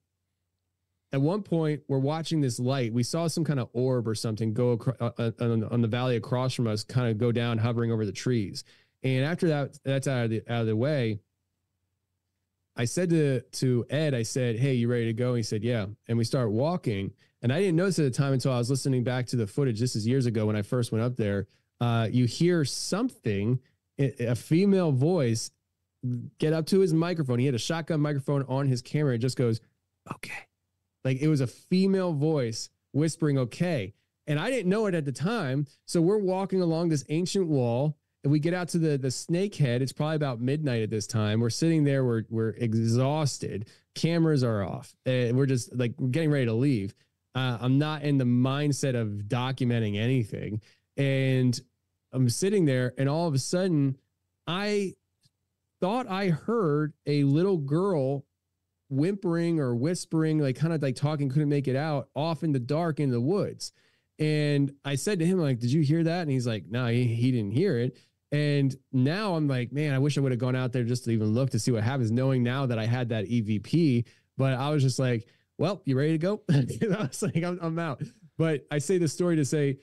at one point, we're watching this light. We saw some kind of orb or something go on the valley across from us, kind of go down, hovering over the trees. And after that's out of the way, I said to Ed, I said, "Hey, you ready to go?" And he said, "Yeah." And we start walking. And I didn't notice at the time until I was listening back to the footage. This is years ago when I first went up there. You hear something, a female voice, get up to his microphone. He had a shotgun microphone on his camera. It just goes, "Okay." Like it was a female voice whispering, "Okay." And I didn't know it at the time. So we're walking along this ancient wall, and we get out to the snake head. It's probably about midnight at this time. We're sitting there. We're exhausted. Cameras are off. And we're just like, we're getting ready to leave. I'm not in the mindset of documenting anything. And I'm sitting there, and all of a sudden I thought I heard a little girl whimpering or whispering, like kind of like talking, couldn't make it out, off in the dark in the woods. And I said to him, like, "Did you hear that?" And he's like, "No, he didn't hear it." And now I'm like, man, I wish I would have gone out there just to even look to see what happens, knowing now that I had that EVP. But I was just like, "Well, you ready to go?" I was like, I'm out. But I say this story to say,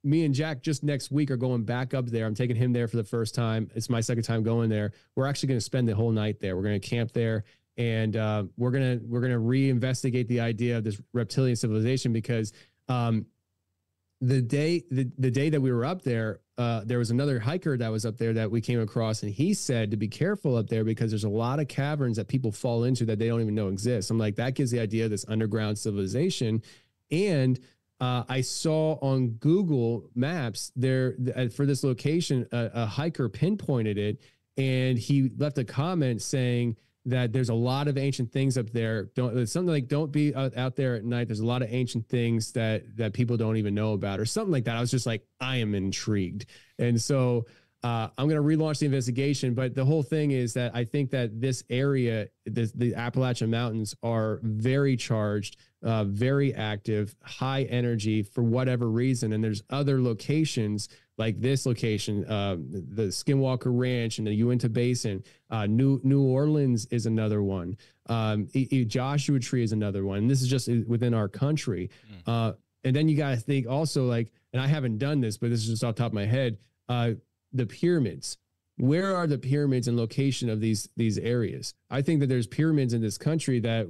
me and Jack just next week are going back up there. I'm taking him there for the first time. It's my second time going there. We're actually going to spend the whole night there. We're going to camp there. And we're gonna reinvestigate the idea of this reptilian civilization, because the day that we were up there, there was another hiker that was up there that we came across, and he said to be careful up there because there's a lot of caverns that people fall into that they don't even know exist. I'm like, that gives the idea of this underground civilization. And I saw on Google Maps there for this location, a hiker pinpointed it, and he left a comment saying that there's a lot of ancient things up there. Don't be out there at night. There's a lot of ancient things that people don't even know about, or something like that. I was just like, I am intrigued. And so I'm going to relaunch the investigation. But the whole thing is that I think that this area, the Appalachian Mountains, are very charged, very active, high energy for whatever reason. And there's other locations like this location, the Skinwalker Ranch and the Uinta Basin. New Orleans is another one. Joshua Tree is another one. And this is just within our country. And then you got to think also, like, and I haven't done this, but this is just off the top of my head, the pyramids. Where are the pyramids and location of these areas? I think that there's pyramids in this country that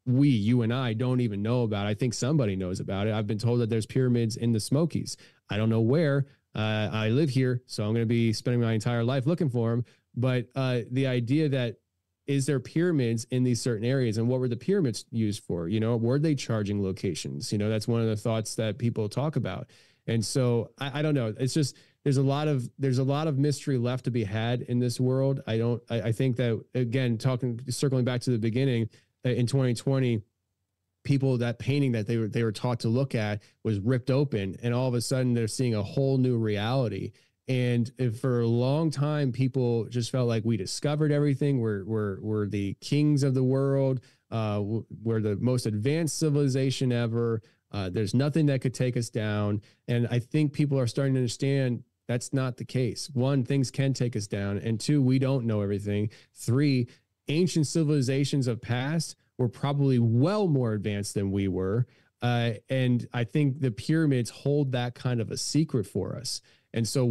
you and I don't even know about. I think somebody knows about it. I've been told that there's pyramids in the Smokies. I don't know where. I live here, so I'm going to be spending my entire life looking for them. But the idea that, is there pyramids in these certain areas, and what were the pyramids used for? Were they charging locations? That's one of the thoughts that people talk about. And so I don't know. It's just, there's a lot of mystery left to be had in this world. I think that, again, circling back to the beginning, in 2020, that painting that they were taught to look at was ripped open, and all of a sudden they're seeing a whole new reality. And for a long time, people just felt like we discovered everything. We're the kings of the world. We're the most advanced civilization ever. There's nothing that could take us down. And I think people are starting to understand that's not the case. One, things can take us down. And two, we don't know everything. Three, ancient civilizations of past were probably well more advanced than we were. And I think the pyramids hold that kind of a secret for us. And so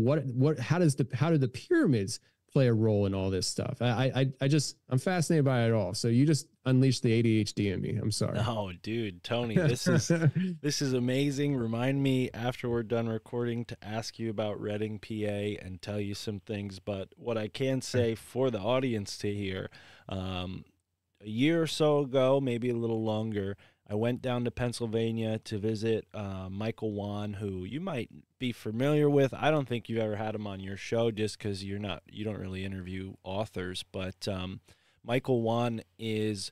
how did the pyramids play a role in all this stuff? I'm fascinated by it all. So you just unleashed the ADHD in me. I'm sorry. No, dude, Tony, this is amazing. Remind me after we're done recording to ask you about Reading, PA, and tell you some things. But what I can say for the audience to hear, a year or so ago, maybe a little longer, I went down to Pennsylvania to visit Michael Wan, who you might be familiar with. I don't think you've ever had him on your show just because you don't really interview authors. But Michael Wan is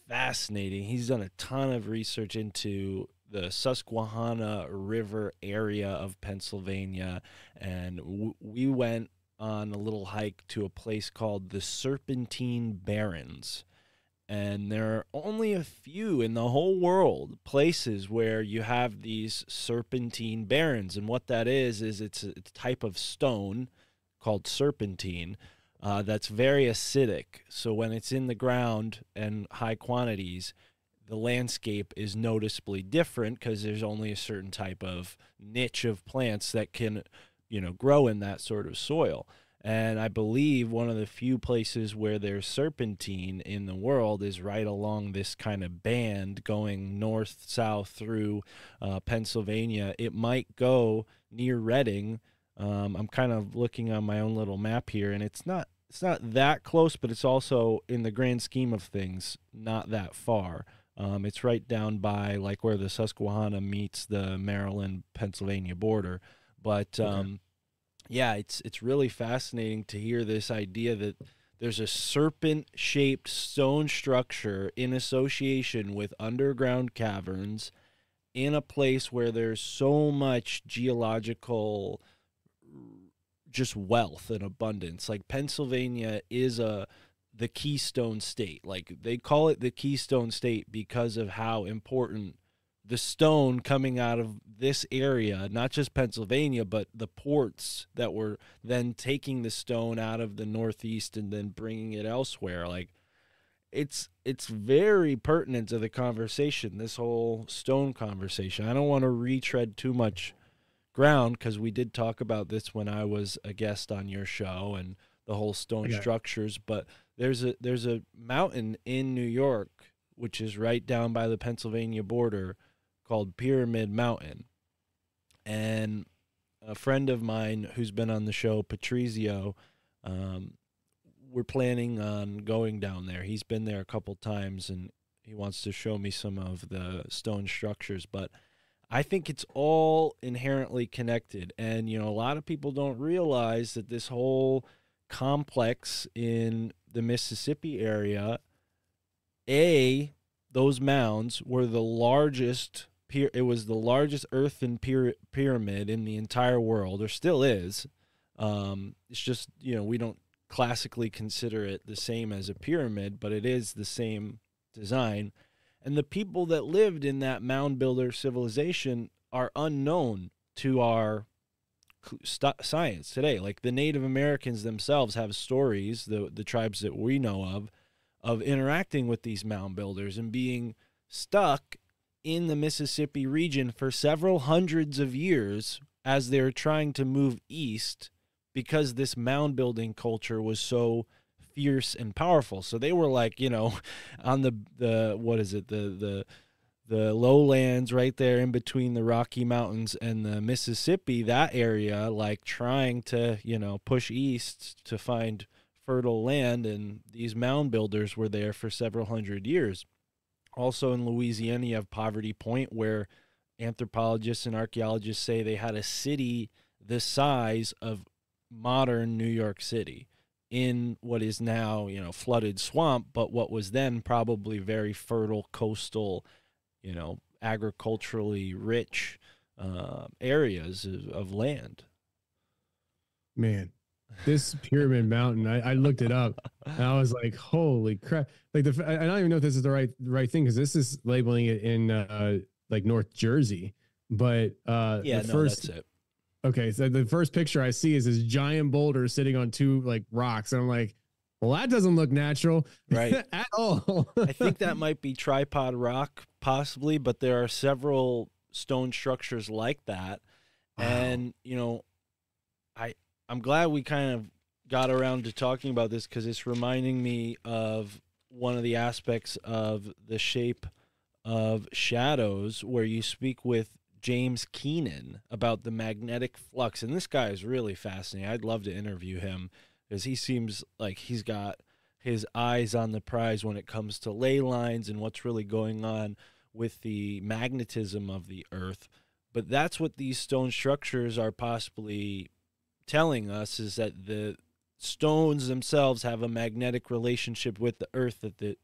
fascinating. He's done a ton of research into the Susquehanna River area of Pennsylvania, and we went on a little hike to a place called the Serpentine Barrens. And there are only a few in the whole world places where you have these serpentine barrens. And what that is it's a type of stone called serpentine that's very acidic. So when it's in the ground and high quantities, the landscape is noticeably different because there's only a certain type of niche of plants that can, grow in that sort of soil. And I believe one of the few places where there's serpentine in the world is right along this kind of band going north-south through Pennsylvania. It might go near Reading. I'm kind of looking on my own little map here, and it's not that close, but it's also, in the grand scheme of things, not that far. It's right down by like where the Susquehanna meets the Maryland-Pennsylvania border. But yeah, it's really fascinating to hear this idea that there's a serpent-shaped stone structure in association with underground caverns in a place where there's so much geological just wealth and abundance. Like Pennsylvania is the Keystone State. Like they call it the Keystone State because of how important the stone coming out of this area, not just Pennsylvania, but the ports that were then taking the stone out of the Northeast and then bringing it elsewhere. Like it's very pertinent to the conversation, this whole stone conversation. I don't want to retread too much ground because we did talk about this when I was a guest on your show and the whole stone structures, but there's a mountain in New York which is right down by the Pennsylvania border called Pyramid Mountain. And a friend of mine who's been on the show, Patrizio, we're planning on going down there. He's been there a couple times, and he wants to show me some of the stone structures. But I think it's all inherently connected. And, a lot of people don't realize that this whole complex in the Mississippi area, those mounds were the largest. It was the largest earthen pyramid in the entire world, or still is. It's just, we don't classically consider it the same as a pyramid, but it is the same design. And the people that lived in that mound builder civilization are unknown to our science today. Like the Native Americans themselves have stories, the tribes that we know of interacting with these mound builders and being stuck in the Mississippi region for several hundreds of years as they're trying to move east because this mound building culture was so fierce and powerful. So they were like, on the lowlands right there in between the Rocky Mountains and the Mississippi, that area, like trying to, push east to find fertile land. And these mound builders were there for several hundred years. Also in Louisiana, you have Poverty Point, where anthropologists and archaeologists say they had a city the size of modern New York City in what is now, flooded swamp, but what was then probably very fertile coastal, agriculturally rich areas of land. Man, this Pyramid Mountain, I looked it up and I was like, holy crap. Like I don't even know if this is the right thing, because this is labeling it in like North Jersey. But that's it. Okay, so the first picture I see is this giant boulder sitting on two like rocks. And I'm like, well, that doesn't look natural, right? At all. I think that might be tripod rock, possibly, but there are several stone structures like that. Wow. And, I'm glad we kind of got around to talking about this because it's reminding me of one of the aspects of the shape of shadows, where you speak with James Keenan about the magnetic flux. And this guy is really fascinating. I'd love to interview him because he seems like he's got his eyes on the prize when it comes to ley lines and what's really going on with the magnetism of the earth. But that's what these stone structures are possibly telling us, is that the stones themselves have a magnetic relationship with the earth that the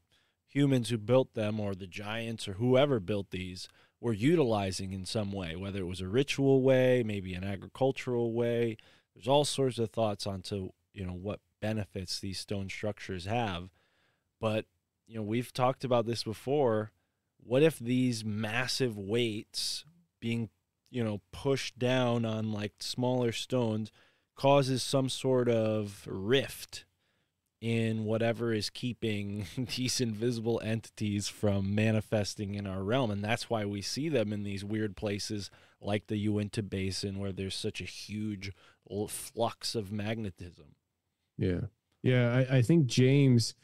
humans who built them, or the giants or whoever built these, were utilizing in some way, whether it was a ritual way, maybe an agricultural way. There's all sorts of thoughts onto, what benefits these stone structures have. But, we've talked about this before. What if these massive weights being, pushed down on like smaller stones causes some sort of rift in whatever is keeping these invisible entities from manifesting in our realm? And that's why we see them in these weird places like the Uinta Basin, where there's such a huge flux of magnetism. Yeah. Yeah. I think James,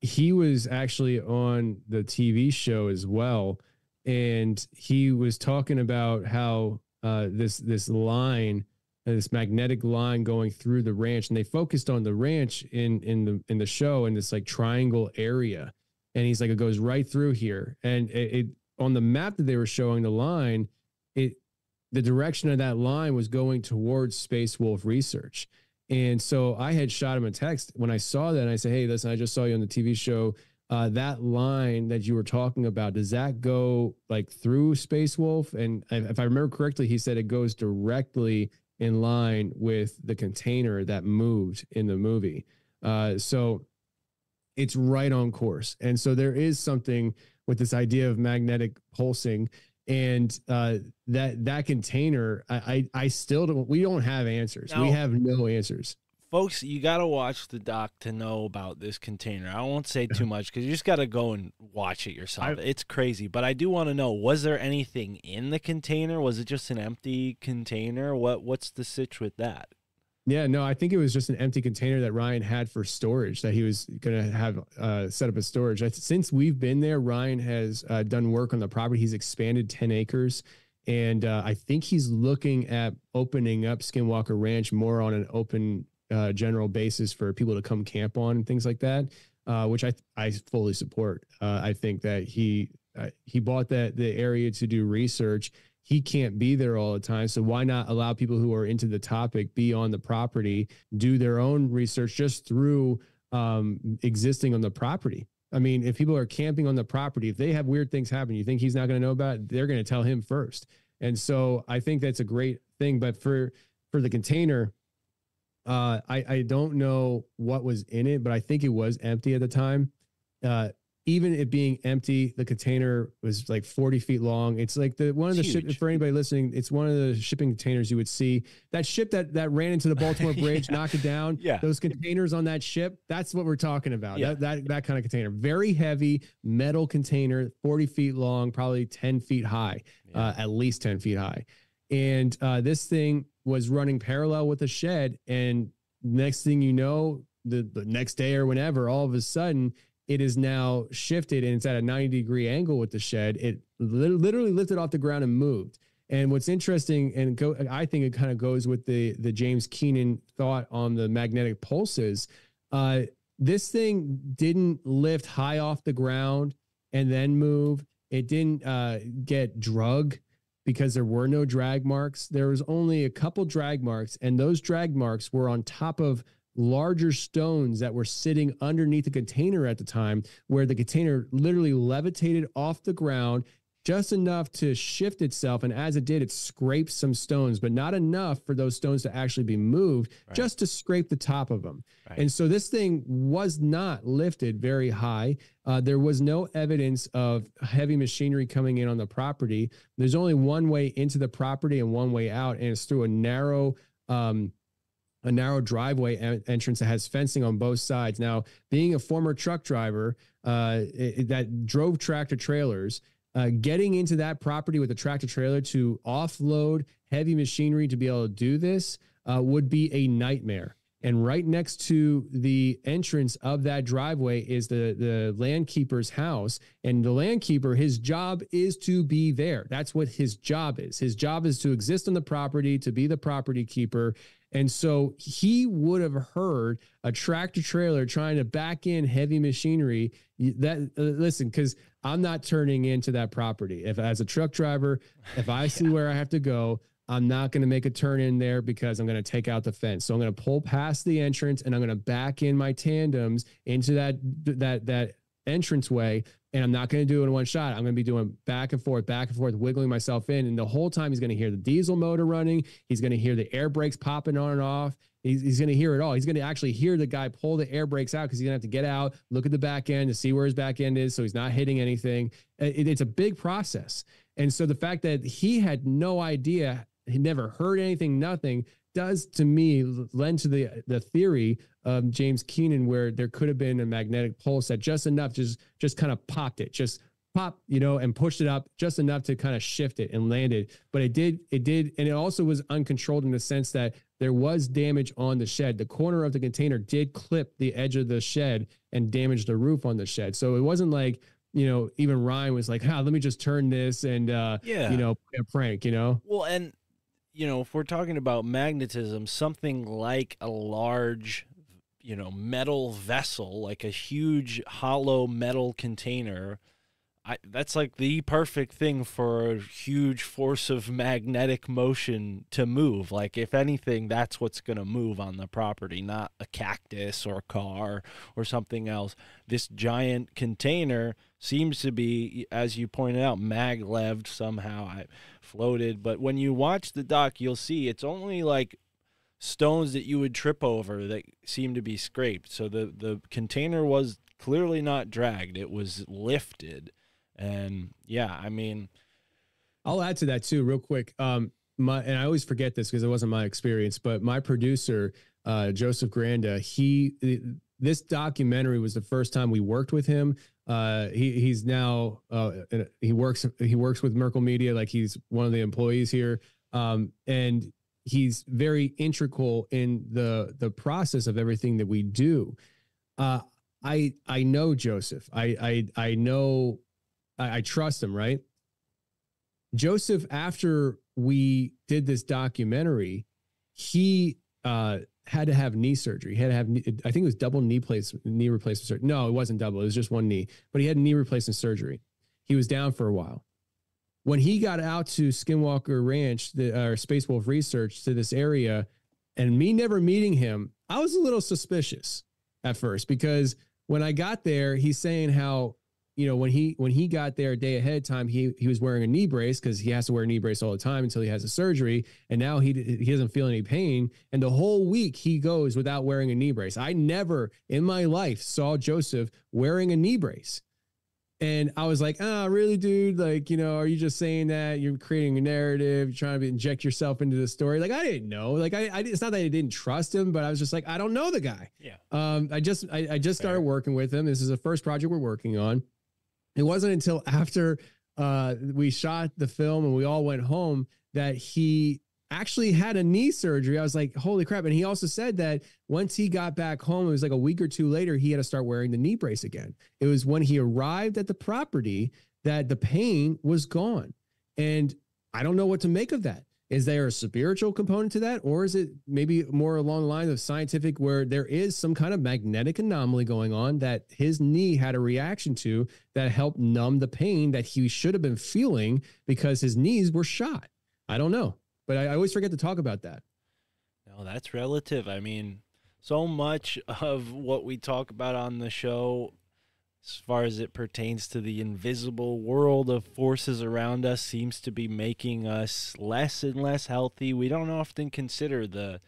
he was actually on the TV show as well. And he was talking about how this line, this magnetic line going through the ranch, and they focused on the ranch in the show in this like triangle area. And he's like, it goes right through here. And it on the map that they were showing the line, the direction of that line was going towards Space Wolf Research. And so I had shot him a text when I saw that. And I said, hey, listen, I just saw you on the TV show. That line that you were talking about, does that go like through Space Wolf? And if I remember correctly, he said it goes directly in line with the container that moved in the movie. So it's right on course. And so there is something with this idea of magnetic pulsing, and that container, I still don't, we don't have answers. No. We have no answers. Folks, you got to watch the doc to know about this container. I won't say too much because you just got to go and watch it yourself. It's crazy. But I do want to know, was there anything in the container? Was it just an empty container? What's the sitch with that? Yeah, no, I think it was just an empty container that Ryan had for storage, that he was going to have set up as storage. Since we've been there, Ryan has done work on the property. He's expanded 10 acres. And I think he's looking at opening up Skinwalker Ranch more on an open general basis for people to come camp on and things like that, which I fully support. I think that he bought the area to do research. He can't be there all the time, so why not allow people who are into the topic be on the property, do their own research just through existing on the property? I mean, if people are camping on the property, if they have weird things happen, you think he's not going to know about it? They're going to tell him first. And so I think that's a great thing. But for the container, I don't know what was in it, but I think it was empty at the time. Even it being empty, the container was like 40 feet long. It's like one of the ship, for anybody listening, it's one of the shipping containers you would see. That ship that ran into the Baltimore Bridge, knocked it down. Yeah. Those containers on that ship, that's what we're talking about. Yeah. That kind of container. Very heavy metal container, 40 feet long, probably 10 feet high, at least 10 feet high. And this thing was running parallel with the shed. And next thing you know, the next day or whenever, all of a sudden, it is now shifted and it's at a 90-degree angle with the shed. It literally lifted off the ground and moved. And what's interesting, and I think it kind of goes with the James Keenan thought on the magnetic pulses. This thing didn't lift high off the ground and then move. It didn't get drug because there were no drag marks. There was only a couple drag marks, and those drag marks were on top of larger stones that were sitting underneath the container at the time, where the container literally levitated off the ground just enough to shift itself. And as it did, it scraped some stones, but not enough for those stones to actually be moved, just to scrape the top of them. And so this thing was not lifted very high. There was no evidence of heavy machinery coming in on the property. There's only one way into the property and one way out, and it's through a narrow driveway entrance that has fencing on both sides. Now, being a former truck driver that drove tractor trailers, getting into that property with a tractor trailer to offload heavy machinery to be able to do this would be a nightmare. And right next to the entrance of that driveway is the landkeeper's house. And the landkeeper, his job is to be there. That's what his job is. His job is to exist on the property, to be the property keeper. And so he would have heard a tractor trailer trying to back in heavy machinery. That listen, because I'm not turning into that property. If as a truck driver, if I see where I have to go, I'm not going to make a turn in there because I'm going to take out the fence. So I'm going to pull past the entrance and I'm going to back in my tandems into that entranceway. And I'm not going to do it in one shot. I'm going to be doing back and forth, wiggling myself in. And the whole time he's going to hear the diesel motor running. He's going to hear the air brakes popping on and off. He's going to hear it all. He's going to actually hear the guy pull the air brakes out because he's going to have to get out, look at the back end to see where his back end is so he's not hitting anything. It's a big process. And so the fact that he had no idea, he never heard anything, nothing, does to me lend to the theory of James Keenan, where there could have been a magnetic pulse that just enough, just kind of popped it, just pop, and pushed it up just enough to kind of shift it and land it. But it did. And it also was uncontrolled in the sense that there was damage on the shed. The corner of the container did clip the edge of the shed and damage the roof on the shed. So it wasn't like, even Ryan was like, let me just turn this and, a prank, Well, and, if we're talking about magnetism, something like a large, metal vessel, like a huge hollow metal container, that's like the perfect thing for a huge force of magnetic motion to move. Like, if anything, that's what's going to move on the property, not a cactus or a car or something else. This giant container seems to be, as you pointed out, magleved somehow. I floated. But when you watch the doc, you'll see it's only like stones that you would trip over that seem to be scraped. So the container was clearly not dragged. It was lifted. And yeah, I mean, I'll add to that too, real quick. And I always forget this because it wasn't my experience, but my producer, Joseph Granda, this documentary was the first time we worked with him. He's now, he works with Merkel Media. Like, he's one of the employees here. And he's very integral in the process of everything that we do. I know Joseph. I know, I trust him, right? Joseph, after we did this documentary, he had to have knee surgery. He had to have, I think it was double knee replacement surgery. No, it wasn't double. It was just one knee, but he had knee replacement surgery. He was down for a while. When he got out to Skinwalker Ranch, Space Wolf Research, to this area, and me never meeting him, I was a little suspicious at first, because when I got there, he's saying how, when he got there a day ahead of time, he was wearing a knee brace because he has to wear a knee brace all the time until he has a surgery. And now he doesn't feel any pain. And the whole week he goes without wearing a knee brace. I never in my life saw Joseph wearing a knee brace. And I was like, really, dude? Like, are you just saying that? You're creating a narrative, you're trying to inject yourself into the story. Like, I didn't know. Like, it's not that I didn't trust him, but I was just like, I don't know the guy. Yeah. I just started working with him. This is the first project we're working on. It wasn't until after we shot the film and we all went home that he actually had a knee surgery. I was like, holy crap. And he also said that once he got back home, it was like a week or two later, he had to start wearing the knee brace again. It was when he arrived at the property that the pain was gone. And I don't know what to make of that. Is there a spiritual component to that? Or is it maybe more along the lines of scientific, where there is some kind of magnetic anomaly going on that his knee had a reaction to that helped numb the pain that he should have been feeling because his knees were shot? I don't know. But I always forget to talk about that. No, that's relative. I mean, so much of what we talk about on the show, as far as it pertains to the invisible world of forces around us, seems to be making us less and less healthy. We don't often consider the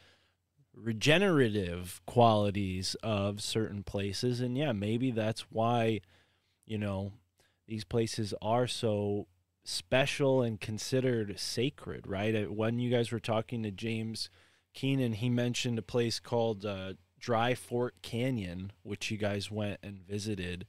regenerative qualities of certain places. And yeah, maybe that's why, these places are so special and considered sacred, right? When you guys were talking to James Keenan, he mentioned a place called Dry Fort Canyon, which you guys went and visited.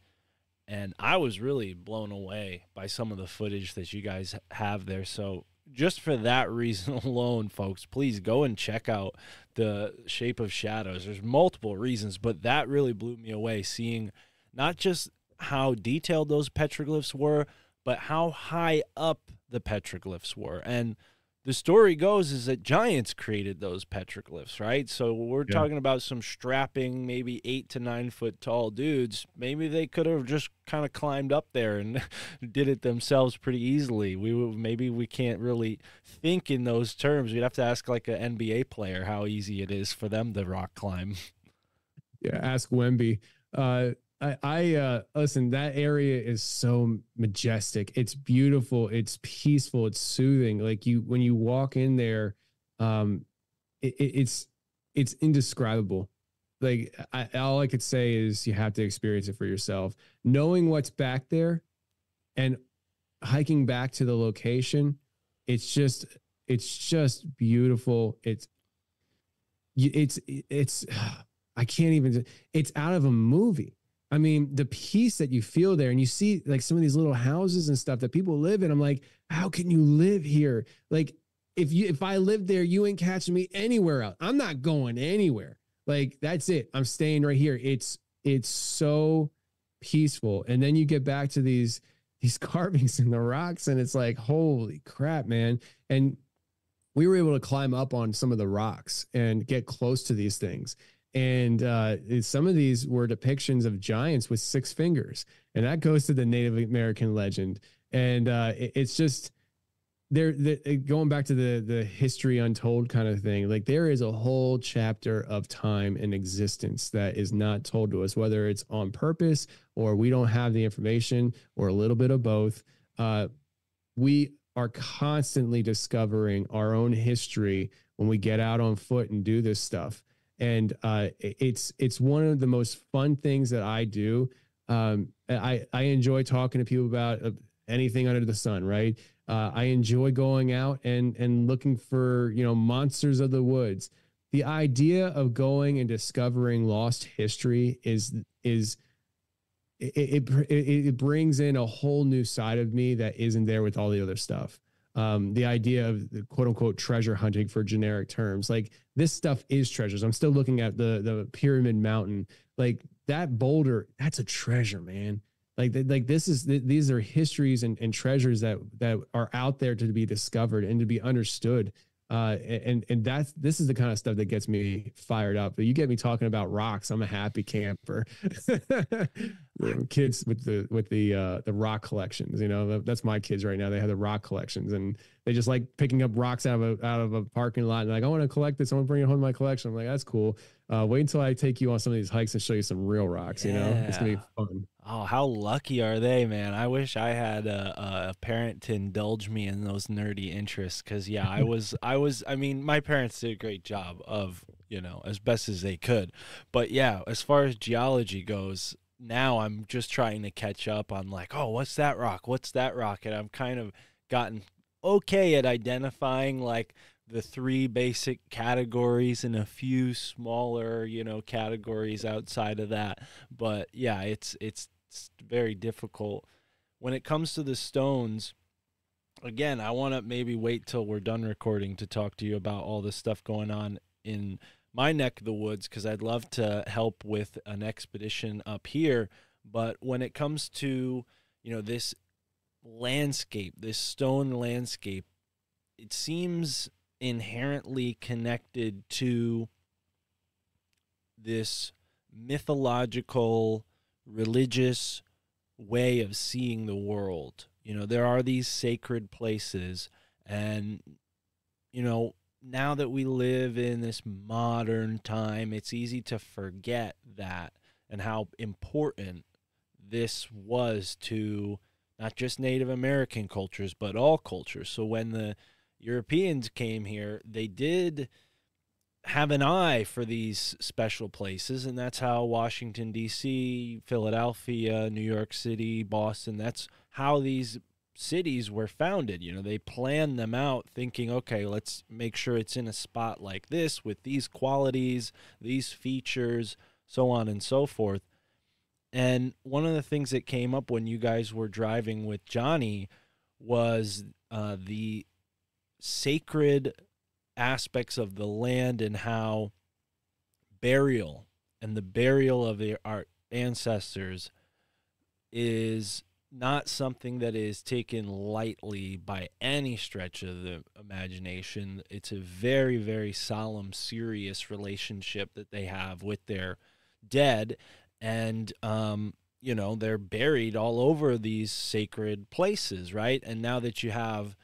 And I was really blown away by some of the footage that you guys have there. So just for that reason alone, folks, please go and check out the Shape of Shadows. There's multiple reasons, but that really blew me away, seeing not just how detailed those petroglyphs were, but how high up the petroglyphs were. And the story goes is that giants created those petroglyphs, right? So we're talking about some strapping, maybe 8 to 9 foot tall dudes. Maybe they could have just kind of climbed up there and did it themselves pretty easily. Maybe we can't really think in those terms. We'd have to ask like an NBA player how easy it is for them to rock climb. Yeah, ask Wemby. I listen, that area is so majestic. It's beautiful. It's peaceful. It's soothing. Like when you walk in there, it's indescribable. Like all I could say is you have to experience it for yourself. Knowing what's back there and hiking back to the location, it's just beautiful. It's I can't even, it's out of a movie. I mean, the peace that you feel there, and you see like some of these little houses and stuff that people live in. I'm like, how can you live here? Like if I lived there, you ain't catching me anywhere else. I'm not going anywhere. Like that's it. I'm staying right here. It's so peaceful. And then you get back to these carvings in the rocks, and it's like, holy crap, man. And we were able to climb up on some of the rocks and get close to these things. And some of these were depictions of giants with 6 fingers, and that goes to the Native American legend. And it's just going back to the history untold kind of thing. Like there is a whole chapter of time and existence that is not told to us, whether it's on purpose or we don't have the information or a little bit of both. We are constantly discovering our own history when we get out on foot and do this stuff. And it's one of the most fun things that I do. I enjoy talking to people about anything under the sun, right? I enjoy going out and looking for, monsters of the woods. The idea of going and discovering lost history it brings in a whole new side of me that isn't there with all the other stuff. The idea of the quote unquote treasure hunting, for generic terms, like this stuff is treasures. I'm still looking at the Pyramid Mountain, like that boulder, that's a treasure, man. These are histories and treasures that are out there to be discovered and to be understood. This is the kind of stuff that gets me fired up. But you get me talking about rocks, I'm a happy camper. Kids with the rock collections, that's my kids right now. They have the rock collections, and they just like picking up rocks out of a parking lot. And like, I want to collect this. I want to bring it home to my collection. I'm like, that's cool. Wait until I take you on some of these hikes and show you some real rocks. It's gonna be fun. Oh, how lucky are they, man? I wish I had a parent to indulge me in those nerdy interests. Cause yeah, I mean, my parents did a great job of, as best as they could. But yeah, as far as geology goes, now I'm just trying to catch up on like, oh, what's that rock? What's that rock? And I'm kind of gotten okay at identifying like the 3 basic categories and a few smaller, categories outside of that. But yeah, it's very difficult when it comes to the stones. Again, I want to maybe wait till we're done recording to talk to you about all the stuff going on in my neck of the woods, because I'd love to help with an expedition up here. But when it comes to, this landscape, this stone landscape, it seems inherently connected to this mythological, religious way of seeing the world. There are these sacred places, and, now that we live in this modern time, it's easy to forget that and how important this was to not just Native American cultures, but all cultures. So when the Europeans came here, they did have an eye for these special places, and that's how Washington, D.C., Philadelphia, New York City, Boston, that's how these cities were founded. They planned them out thinking, okay, let's make sure it's in a spot like this with these qualities, these features, so on and so forth. And one of the things that came up when you guys were driving with Johnny was the sacred aspects of the land and how burial and the burial of our ancestors is not something that is taken lightly by any stretch of the imagination. It's a very, very solemn, serious relationship that they have with their dead. And, you know, they're buried all over these sacred places, right? And now that you have,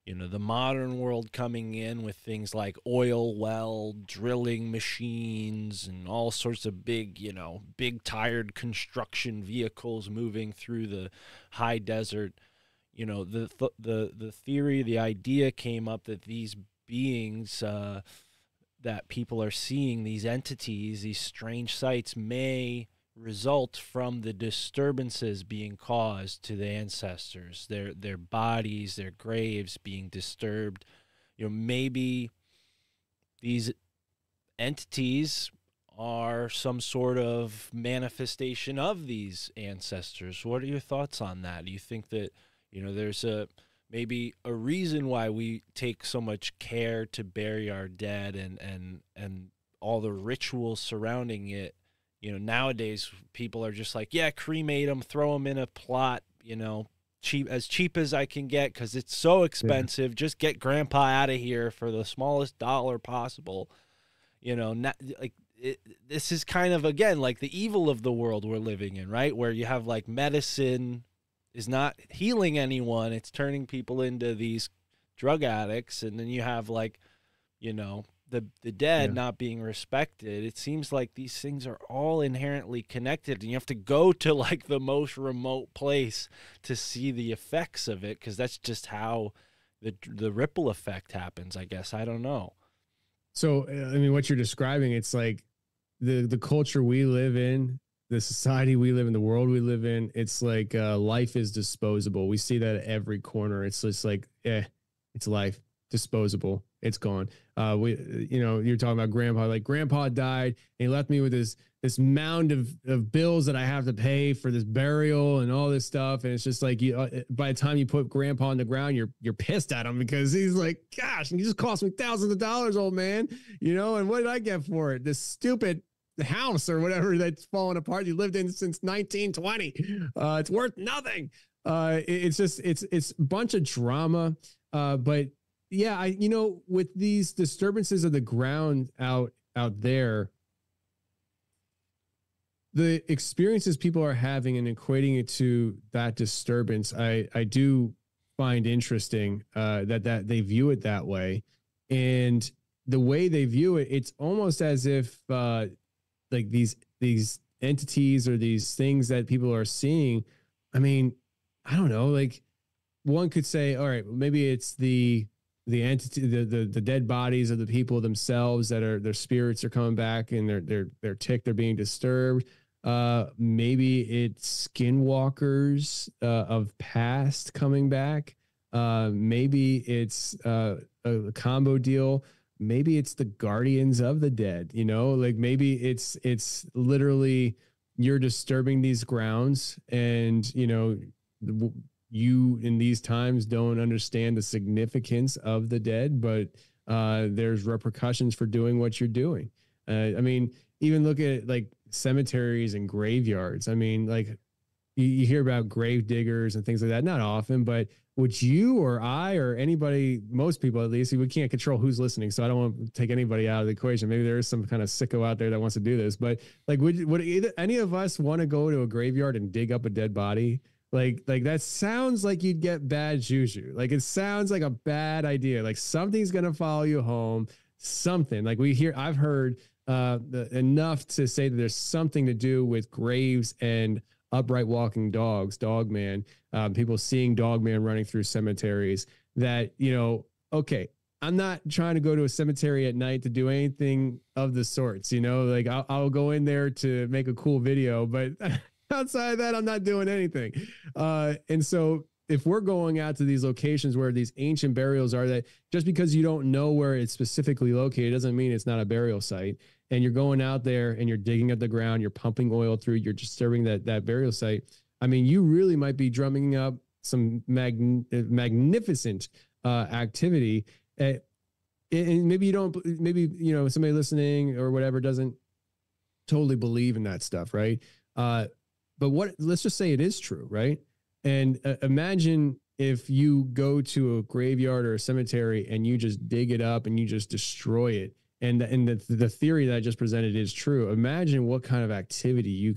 you know, the modern world coming in with things like oil well drilling machines and all sorts of big, you know, big tired construction vehicles moving through the high desert, you know, the theory, the idea came up that these beings that people are seeing, these entities, these strange sights, may result from the disturbances being caused to the ancestors, their bodies, their graves being disturbed. You know, maybe these entities are some sort of manifestation of these ancestors. What are your thoughts on that? Do you think that, you know, there's maybe a reason why we take so much care to bury our dead and all the rituals surrounding it? You know, nowadays people are just like, yeah, cremate them, throw them in a plot, you know, cheap as I can get because it's so expensive. Yeah. Just get grandpa out of here for the smallest dollar possible. You know, not, like this is kind of, again, like the evil of the world we're living in, right? Where you have like medicine is not healing anyone. It's turning people into these drug addicts. And then you have like, you know, the dead not being respected. It seems like these things are all inherently connected, and you have to go to like the most remote place to see the effects of it, because that's just how the ripple effect happens, I guess. I don't know. So, I mean, what you're describing, it's like the culture we live in, the society we live in, the world we live in, it's like life is disposable. We see that at every corner. It's just like, it's life. Disposable. It's gone. You know, you're talking about grandpa, like grandpa died and he left me with this mound of bills that I have to pay for this burial and all this stuff. And it's just like, by the time you put grandpa on the ground, you're pissed at him because he's like, gosh, he just cost me thousands of dollars, old man, you know, and what did I get for it? This stupid house or whatever that's falling apart. You lived in since 1920. It's worth nothing. It's just, it's a bunch of drama. But yeah, you know, with these disturbances of the ground out there, the experiences people are having and equating it to that disturbance, I do find interesting that they view it that way. And the way they view it, it's almost as if like these entities or these things that people are seeing. I mean, I don't know, like one could say, all right, maybe it's the entity, the dead bodies of the people themselves that are, their spirits are coming back and they're ticked, they're being disturbed. Maybe it's skinwalkers of past coming back. Maybe it's a combo deal. Maybe it's the guardians of the dead, you know, like maybe it's literally you're disturbing these grounds and, you know, you in these times don't understand the significance of the dead, but there's repercussions for doing what you're doing. I mean, even look at like cemeteries and graveyards. I mean, like you hear about grave diggers and things like that. Not often, but would you or I or anybody, most people at least, we can't control who's listening, so I don't want to take anybody out of the equation. Maybe there is some kind of sicko out there that wants to do this, but like, would either any of us want to go to a graveyard and dig up a dead body? Like that sounds like you'd get bad juju. Like it sounds like a bad idea. Like something's going to follow you home. Something like I've heard enough to say that there's something to do with graves and upright walking dogs, dogman, people seeing dogman running through cemeteries that, you know, okay, I'm not trying to go to a cemetery at night to do anything of the sorts, you know, like I'll go in there to make a cool video, but outside of that, I'm not doing anything. And so if we're going out to these locations where these ancient burials are, that just because you don't know where it's specifically located doesn't mean it's not a burial site. And you're going out there and you're digging at the ground, you're pumping oil through, you're disturbing that burial site. I mean, you really might be drumming up some magnificent activity. And maybe you don't, maybe, you know, somebody listening or whatever doesn't totally believe in that stuff, right? But let's just say it is true, right? And imagine if you go to a graveyard or a cemetery and you just dig it up and you just destroy it. And the theory that I just presented is true. Imagine what kind of activity you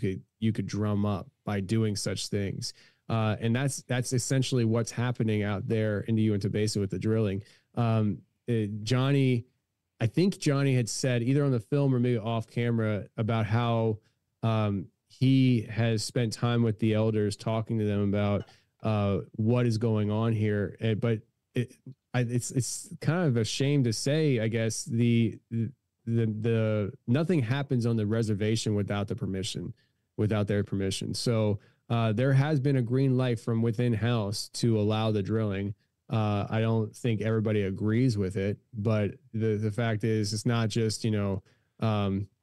could drum up by doing such things. And that's essentially what's happening out there in the Uinta Basin with the drilling. Johnny, I think Johnny had said either on the film or maybe off camera about how he has spent time with the elders talking to them about what is going on here. But it's kind of a shame to say, I guess, the nothing happens on the reservation without their permission. So there has been a green light from within house to allow the drilling. I don't think everybody agrees with it, but the fact is, it's not just, you know,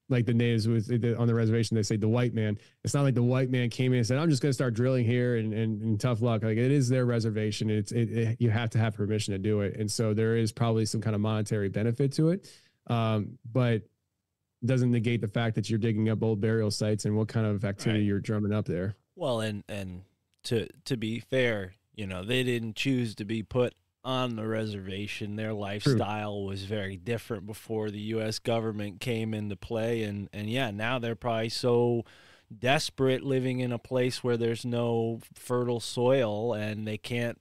like the natives on the reservation, they say the white man. It's not like the white man came in and said, I'm just going to start drilling here and tough luck. Like, it is their reservation. You have to have permission to do it. And so there is probably some kind of monetary benefit to it. But doesn't negate the fact that you're digging up old burial sites and what kind of activity you're drumming up there. Well, and to be fair, you know, they didn't choose to be put on the reservation. Their lifestyle was very different before the U.S. government came into play. And yeah, now they're probably so desperate living in a place where there's no fertile soil and they can't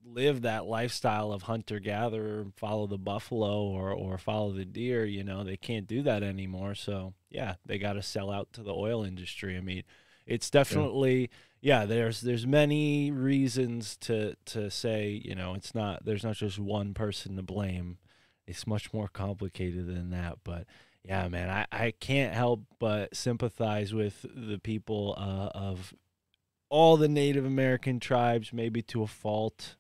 live that lifestyle of hunter-gatherer, follow the buffalo or follow the deer. You know, they can't do that anymore. So, yeah, they got to sell out to the oil industry. I mean, it's definitely... Yeah, there's many reasons to say, you know, there's not just one person to blame. It's much more complicated than that. But yeah, man, I can't help but sympathize with the people of all the Native American tribes, maybe to a fault.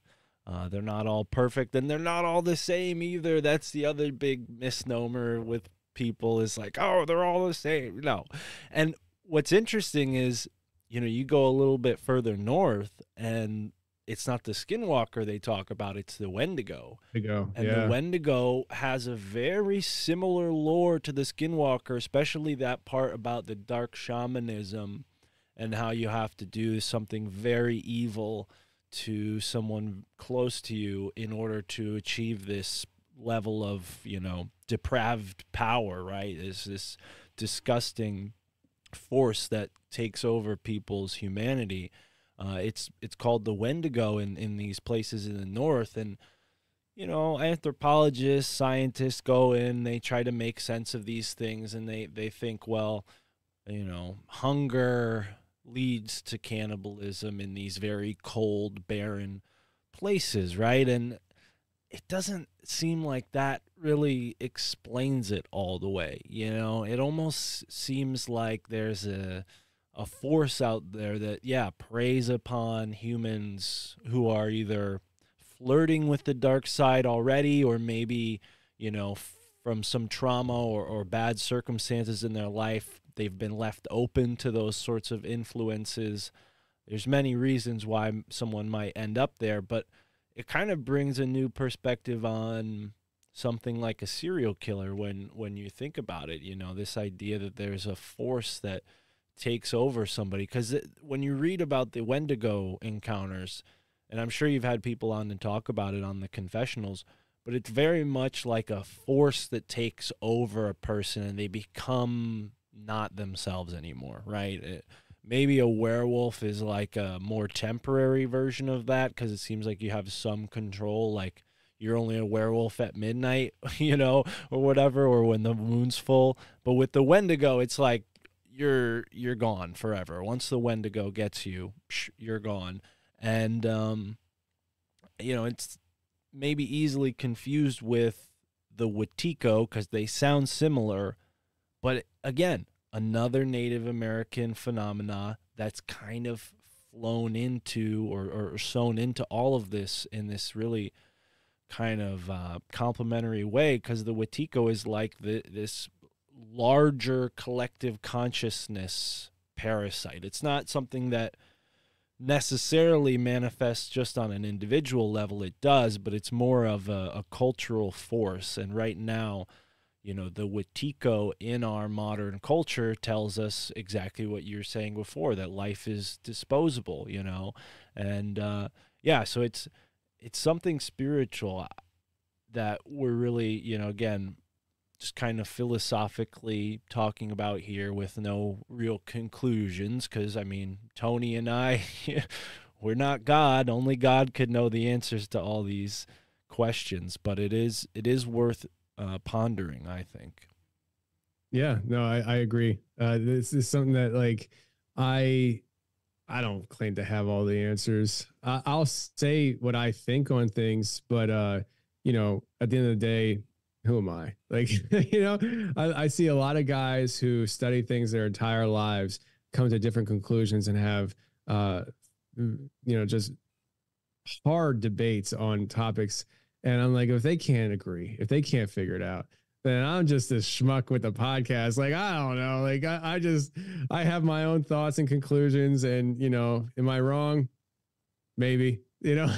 They're not all perfect, and they're not all the same either. That's the other big misnomer with people, is like, oh, they're all the same. No. And what's interesting is, you know, you go a little bit further north, and it's not the skinwalker they talk about, it's the Wendigo. And the Wendigo has a very similar lore to the skinwalker, especially that part about the dark shamanism and how you have to do something very evil to someone close to you in order to achieve this level of, you know, depraved power, right? Is this disgusting force that takes over people's humanity. It's called the Wendigo in these places in the north. And, you know, anthropologists, scientists go in, they try to make sense of these things, and they think, well, you know, hunger leads to cannibalism in these very cold, barren places, right? And it doesn't seem like that really explains it all the way. You know, it almost seems like there's a force out there that, yeah, preys upon humans who are either flirting with the dark side already, or maybe, you know, from some trauma or bad circumstances in their life, they've been left open to those sorts of influences. There's many reasons why someone might end up there, but it kind of brings a new perspective on something like a serial killer when you think about it. You know, this idea that there's a force that takes over somebody. Because when you read about the Wendigo encounters, and I'm sure you've had people on to talk about it on the confessionals, but it's very much like a force that takes over a person and they become not themselves anymore, right? Maybe a werewolf is like a more temporary version of that, because it seems like you have some control, like you're only a werewolf at midnight, you know, or whatever, or when the moon's full. But with the Wendigo, it's like you're gone forever. Once the Wendigo gets you, you're gone. And, you know, it's maybe easily confused with the Wetiko because they sound similar. But again, another Native American phenomena that's kind of flown into or sewn into all of this in this really kind of complementary way, because the Wetiko is like this larger collective consciousness parasite. It's not something that necessarily manifests just on an individual level. It does, but it's more of a cultural force. And right now, the Wetiko in our modern culture tells us exactly what you're saying before, that life is disposable, and yeah, so it's something spiritual that we're really, again, just kind of philosophically talking about here with no real conclusions. Because, I mean, Tony and I, we're not God. Only God could know the answers to all these questions. But it is worth pondering, I think. Yeah, no, I agree. This is something that, like, I don't claim to have all the answers. I'll say what I think on things, but at the end of the day, who am I? Like, I see a lot of guys who study things their entire lives, come to different conclusions, and have just hard debates on topics. And I'm like, if they can't agree, if they can't figure it out, then I'm just a schmuck with the podcast. Like, I don't know. Like, I have my own thoughts and conclusions, and, am I wrong? Maybe, I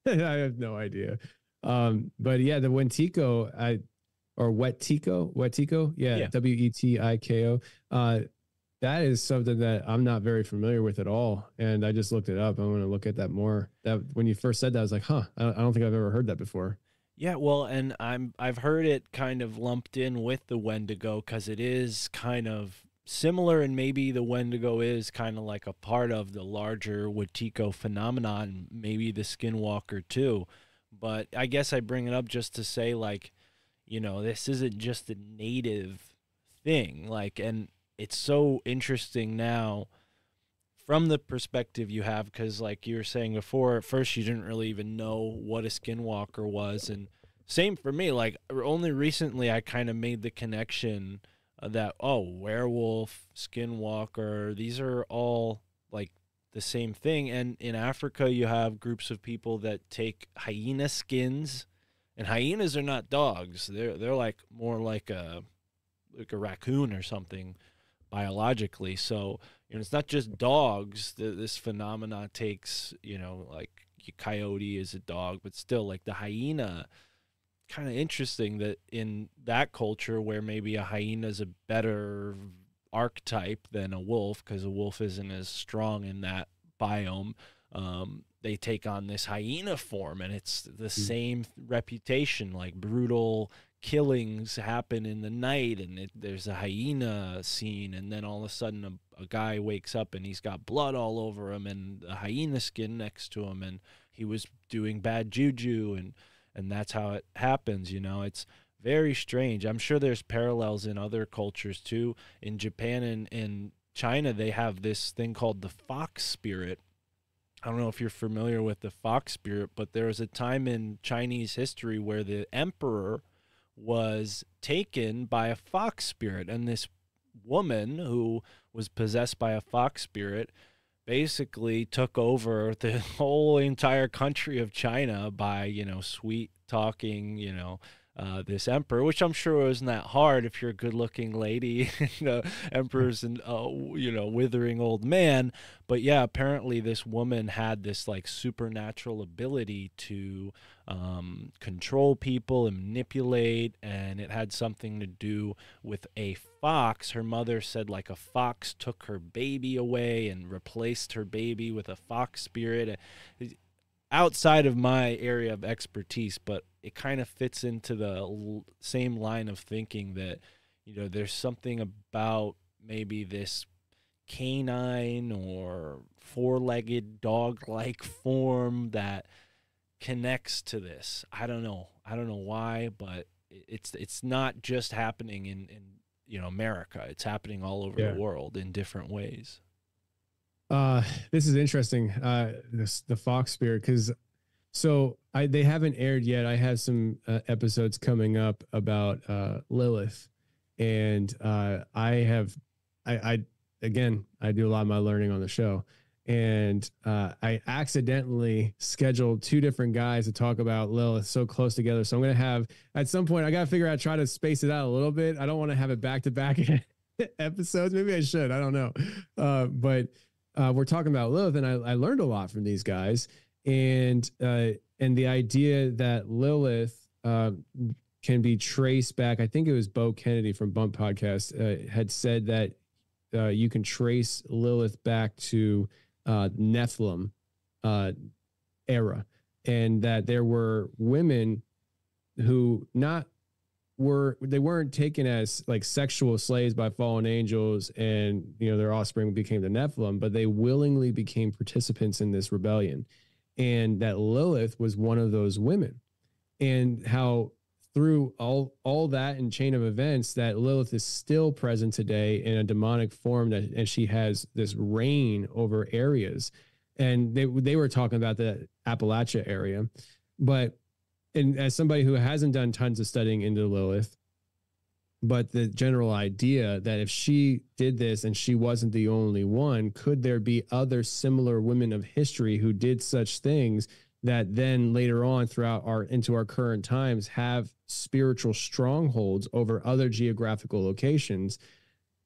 have no idea. But yeah, the Wetiko, Wetiko. Yeah. Wetiko. That is something that I'm not very familiar with at all. And I just looked it up. I want to look at that more. That when you first said that, I was like, I don't think I've ever heard that before. Yeah, well, and I've heard it kind of lumped in with the Wendigo, because it is kind of similar, and maybe the Wendigo is kind of like a part of the larger Wetiko phenomenon, maybe the Skinwalker too. But I guess I bring it up just to say, like, this isn't just a native thing. Like, and it's so interesting now from the perspective you have, because, like you were saying before, at first you didn't really even know what a Skinwalker was. And same for me. Like, only recently I kind of made the connection that, werewolf, Skinwalker, these are all like the same thing. And in Africa, you have groups of people that take hyena skins, and hyenas are not dogs. They're like more like a raccoon or something biologically. So, it's not just dogs. This phenomena takes, like coyote is a dog, but still, like the hyena. Kind of interesting that in that culture, where maybe a hyena is a better archetype than a wolf, because a wolf isn't as strong in that biome, they take on this hyena form, and it's the same reputation. Like, brutal killings happen in the night, and there's a hyena scene, and then all of a sudden a guy wakes up and he's got blood all over him and a hyena skin next to him, and he was doing bad juju, and that's how it happens. It's very strange. I'm sure there's parallels in other cultures too. In Japan and in China, they have this thing called the fox spirit. I don't know if you're familiar with the fox spirit, but there was a time in Chinese history where the emperor was taken by a fox spirit, and this woman who was possessed by a fox spirit basically took over the whole entire country of China by, sweet talking, this emperor, which I'm sure wasn't that hard if you're a good looking lady. The emperor's an, withering old man. But yeah, apparently this woman had this like supernatural ability to control people and manipulate, and it had something to do with a fox. Her mother said like a fox took her baby away and replaced her baby with a fox spirit. Outside of my area of expertise, but it kind of fits into the same line of thinking that, there's something about maybe this canine or four-legged dog-like form that connects to this. I don't know why, but it's not just happening in America. It's happening all over the world in different ways. This is interesting. The fox spirit, because they haven't aired yet. I have some episodes coming up about Lilith, and I do a lot of my learning on the show, and I accidentally scheduled two different guys to talk about Lilith so close together. So I'm gonna have, at some point, I gotta figure out, try to space it out a little bit. I don't want to have it back to back episodes. Maybe I should. I don't know, but. we're talking about Lilith, and I learned a lot from these guys, and the idea that Lilith can be traced back. I think it was Bo Kennedy from Bump Podcast had said that you can trace Lilith back to Nephilim era, and that there were women who they weren't taken as like sexual slaves by fallen angels, and their offspring became the Nephilim, but they willingly became participants in this rebellion, and that Lilith was one of those women, and how through all that and chain of events that Lilith is still present today in a demonic form, and she has this reign over areas. And they were talking about the Appalachia area, and as somebody who hasn't done tons of studying into Lilith, but the general idea that if she did this and she wasn't the only one, could there be other similar women of history who did such things that then later on into our current times have spiritual strongholds over other geographical locations,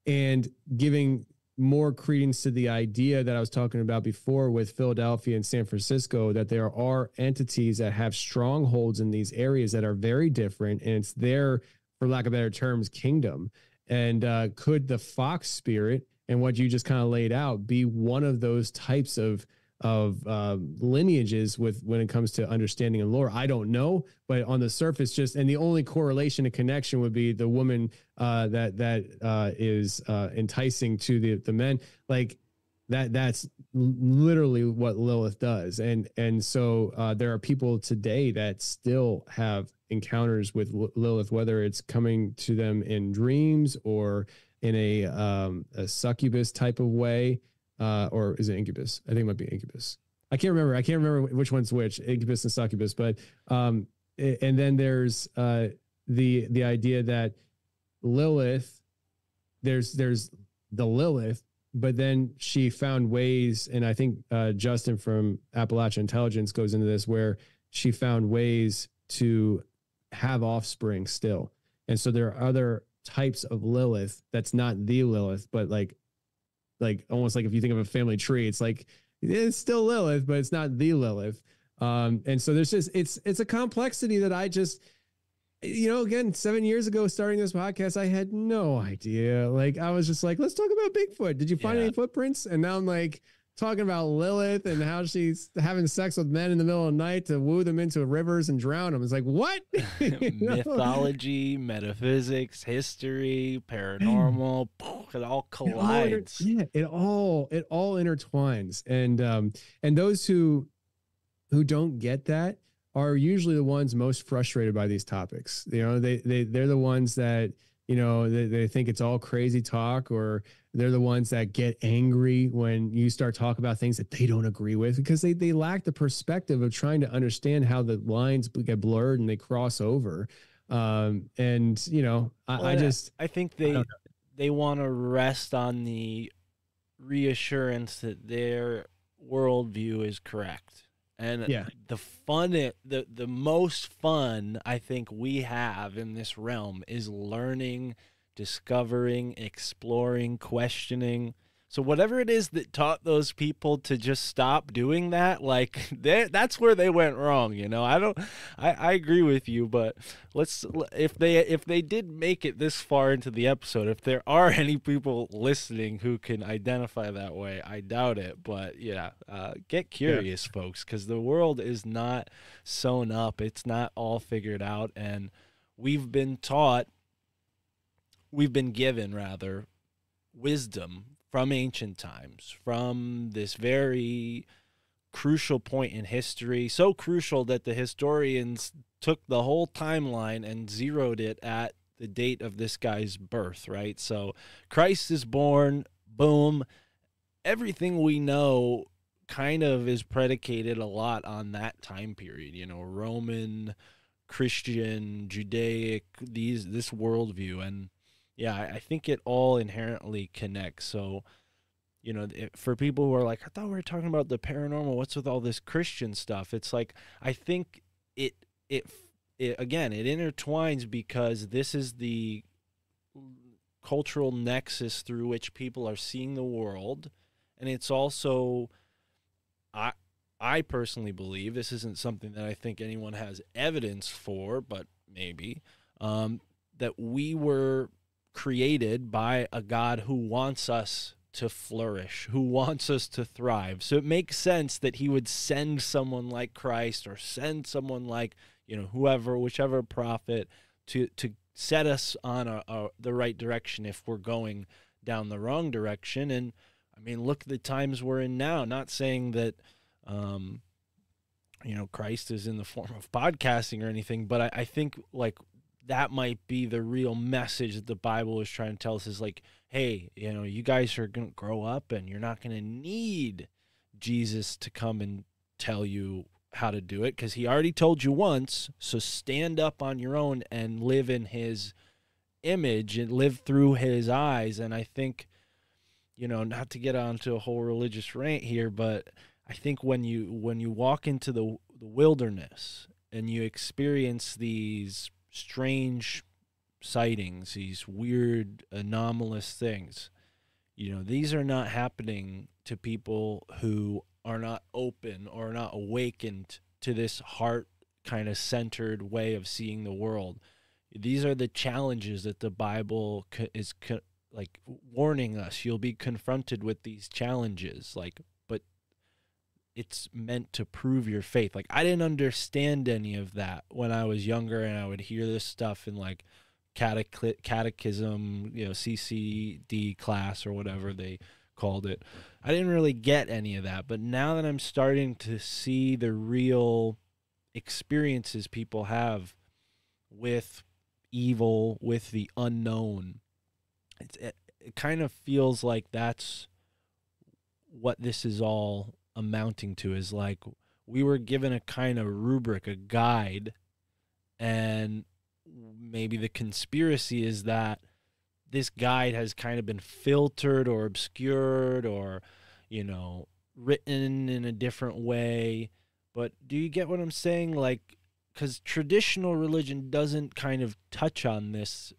and giving more credence to the idea that I was talking about before with Philadelphia and San Francisco, that there are entities that have strongholds in these areas that are very different, and it's their, for lack of better terms, kingdom. And could the fox spirit and what you just kind of laid out be one of those types of lineages when it comes to understanding and lore? I don't know, but on the surface, and the only correlation and connection would be the woman that is enticing to the men, like that's literally what Lilith does. And so there are people today that still have encounters with Lilith, whether it's coming to them in dreams or in a succubus type of way. Or is it incubus? I think it might be incubus. I can't remember which one's which, incubus and succubus. But and then there's the idea that Lilith, there's the Lilith, but then she found ways, and I think Justin from Appalachia Intelligence goes into this, where she found ways to have offspring still. And so there are other types of Lilith that's not the Lilith, but like almost like if you think of a family tree, it's like it's still Lilith, but it's not the Lilith. And so there's just it's a complexity that I just, again, 7 years ago starting this podcast, I had no idea. Like I was just like, let's talk about Bigfoot. Did you find any footprints? And now I'm like talking about Lilith and how she's having sex with men in the middle of the night to woo them into rivers and drown them. It's like, what? Mythology, metaphysics, history, paranormal, it all collides. It all intertwines. And those who don't get that are usually the ones most frustrated by these topics. They're the ones that, they think it's all crazy talk, or they're the ones that get angry when you start talking about things that they don't agree with, because they lack the perspective of trying to understand how the lines get blurred and they cross over. I think they want to rest on the reassurance that their worldview is correct. And the most fun I think we have in this realm is learning, discovering, exploring, questioning. So whatever it is that taught those people to just stop doing that, like that's where they went wrong. I agree with you, but if they did make it this far into the episode, if there are any people listening who can identify that way, I doubt it. But get curious, folks, because the world is not sewn up. It's not all figured out. And we've been given rather wisdom from ancient times, from this very crucial point in history, so crucial that the historians took the whole timeline and zeroed it at the date of this guy's birth, right? So Christ is born, boom. Everything we know kind of is predicated a lot on that time period, Roman, Christian, Judaic, this worldview. And I think it all inherently connects. So, for people who are like, I thought we were talking about the paranormal, what's with all this Christian stuff? It's like, I think it intertwines, because this is the cultural nexus through which people are seeing the world, And it's also, I I personally believe, this isn't something that I think anyone has evidence for, but maybe, that we were created by a God who wants us to flourish, who wants us to thrive. So it makes sense that he would send someone like Christ, or send someone like, whoever, whichever prophet, to set us on the right direction if we're going down the wrong direction. And I mean, look at the times we're in now. Not saying that, Christ is in the form of podcasting or anything, but I think like that might be the real message that the Bible is trying to tell us, is like, hey, you guys are going to grow up and you're not going to need Jesus to come and tell you how to do it, because he already told you once. So stand up on your own and live in his image and live through his eyes. And I think, not to get onto a whole religious rant here, but I think when you walk into the wilderness and you experience these strange sightings, these weird anomalous things, these are not happening to people who are not open or not awakened to this heart kind of centered way of seeing the world. These are the challenges that the Bible is like warning us. You'll be confronted with these challenges, like, but it's meant to prove your faith. Like, I didn't understand any of that when I was younger, and I would hear this stuff in like catechism, CCD class or whatever they called it. I didn't really get any of that, but now that I'm starting to see the real experiences people have with evil, with the unknown, it kind of feels like that's what this is all amounting to, is like we were given a kind of rubric, a guide, and maybe the conspiracy is that this guide has kind of been filtered or obscured or, written in a different way. But do you get what I'm saying? Like, because traditional religion doesn't kind of touch on this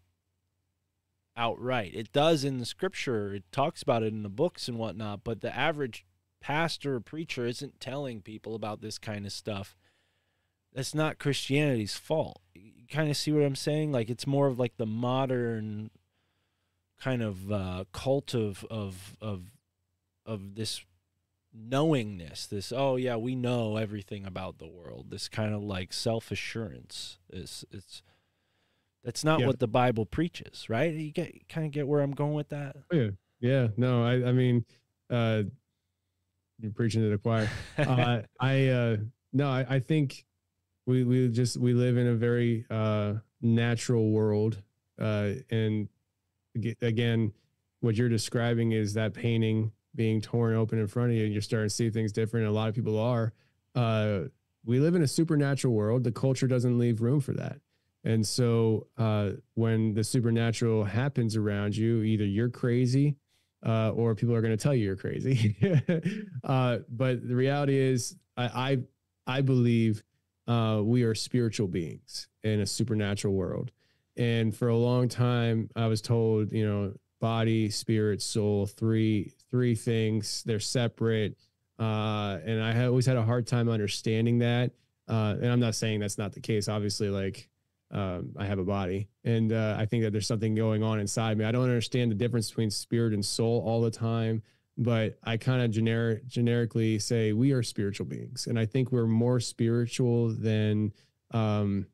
outright. It does in the scripture. It talks about it in the books and whatnot, but the average pastor or preacher isn't telling people about this kind of stuff. That's not Christianity's fault. You kind of see what I'm saying? Like, it's more of like the modern kind of cult of this knowingness, this, oh yeah, we know everything about the world, this kind of like self-assurance. That's not what the Bible preaches, right? You kind of get where I'm going with that? Yeah. No, I mean, you're preaching to the choir. I think we live in a very natural world, and again, what you're describing is that painting being torn open in front of you, and you're starting to see things different. And a lot of people are. We live in a supernatural world. The culture doesn't leave room for that. And so when the supernatural happens around you, either you're crazy or people are going to tell you you're crazy. But the reality is, I believe we are spiritual beings in a supernatural world. And for a long time, I was told, body, spirit, soul, three things, they're separate. And I always had a hard time understanding that. And I'm not saying that's not the case. Obviously, like, I have a body, and I think that there's something going on inside me. I don't understand the difference between spirit and soul all the time, but I kind of generically say we are spiritual beings. And I think we're more spiritual than we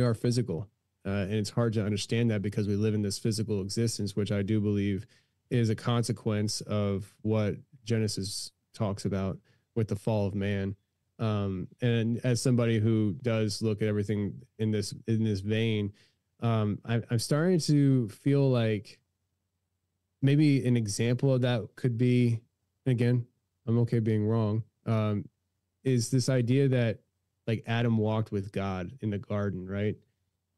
are physical. And it's hard to understand that because we live in this physical existence, which I do believe is a consequence of what Genesis talks about with the fall of man. And as somebody who does look at everything in this vein, I'm starting to feel like maybe an example of that could be, again, I'm okay being wrong, is this idea that like Adam walked with God in the garden, right?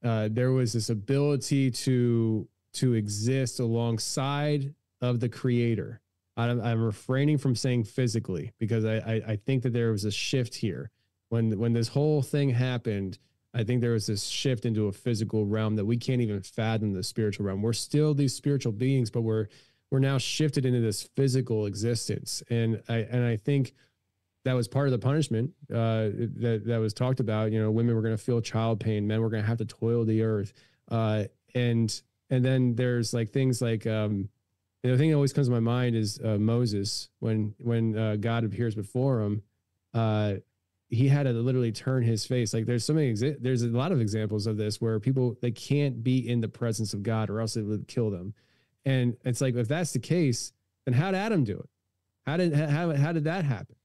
There was this ability to exist alongside of the creator. I'm refraining from saying physically, because I think that there was a shift here. When this whole thing happened, I think there was this shift into a physical realm that we can't even fathom, the spiritual realm. We're still these spiritual beings, but we're we're now shifted into this physical existence. And I think that was part of the punishment that was talked about. You know, women were going to feel child pain, men were going to have to toil the earth. And then there's like things like, the thing that always comes to my mind is Moses, when God appears before him, he had to literally turn his face. Like there's there's a lot of examples of this where people, they can't be in the presence of God or else it would kill them. And it's like, if that's the case, then how did Adam do it? How did that happen?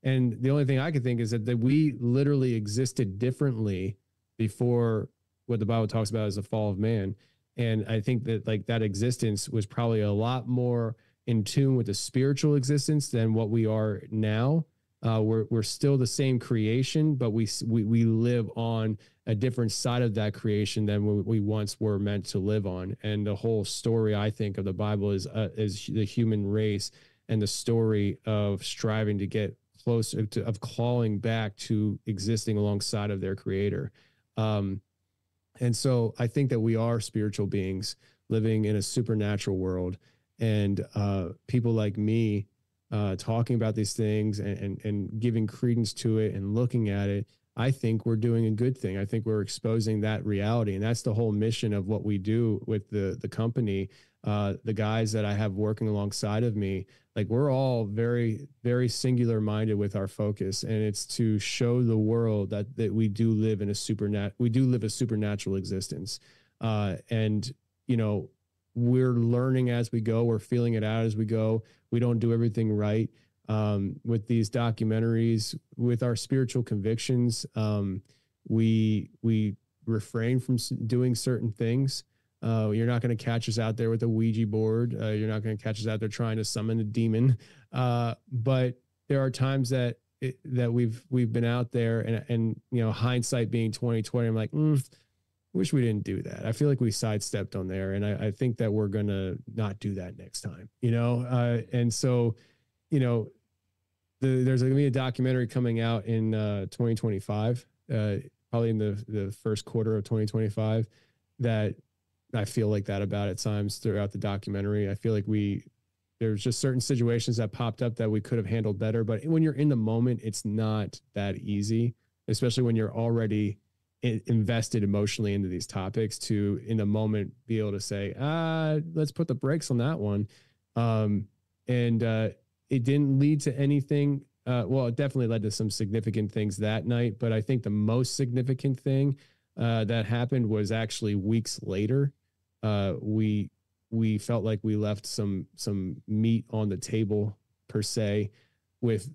And the only thing I could think is that we literally existed differently before what the Bible talks about as the fall of man. And I think that like that existence was probably a lot more in tune with the spiritual existence than what we are now. We're still the same creation, but we live on a different side of that creation than we once were meant to live on. And the whole story, I think, of the Bible is the human race and the story of striving to get closer to, of clawing back to existing alongside of their creator. And so I think that we are spiritual beings living in a supernatural world, and people like me talking about these things and giving credence to it and looking at it, I think we're doing a good thing. I think we're exposing that reality. And that's the whole mission of what we do with the company. The guys that I have working alongside of me, like we're all very, very singular minded with our focus. And it's to show the world that we do live in a supernatural existence. And, you know, we're learning as we go, we're feeling it out as we go. We don't do everything right. With these documentaries, with our spiritual convictions, we refrain from doing certain things. You're not going to catch us out there with a Ouija board. You're not going to catch us out there trying to summon a demon. But there are times that we've been out there, and you know, hindsight being 2020, I'm like, wish we didn't do that. I feel like we sidestepped on there, and I think that we're gonna not do that next time. You know, and so, you know, there's going to be a documentary coming out in 2025, probably in the first quarter of 2025, that I feel like that about at times throughout the documentary. I feel like there's just certain situations that popped up that we could have handled better. But when you're in the moment, it's not that easy, especially when you're already invested emotionally into these topics, to in the moment be able to say, let's put the brakes on that one. It didn't lead to anything. Well, it definitely led to some significant things that night, but I think the most significant thing that happened was actually weeks later. We felt like we left some meat on the table, per se, with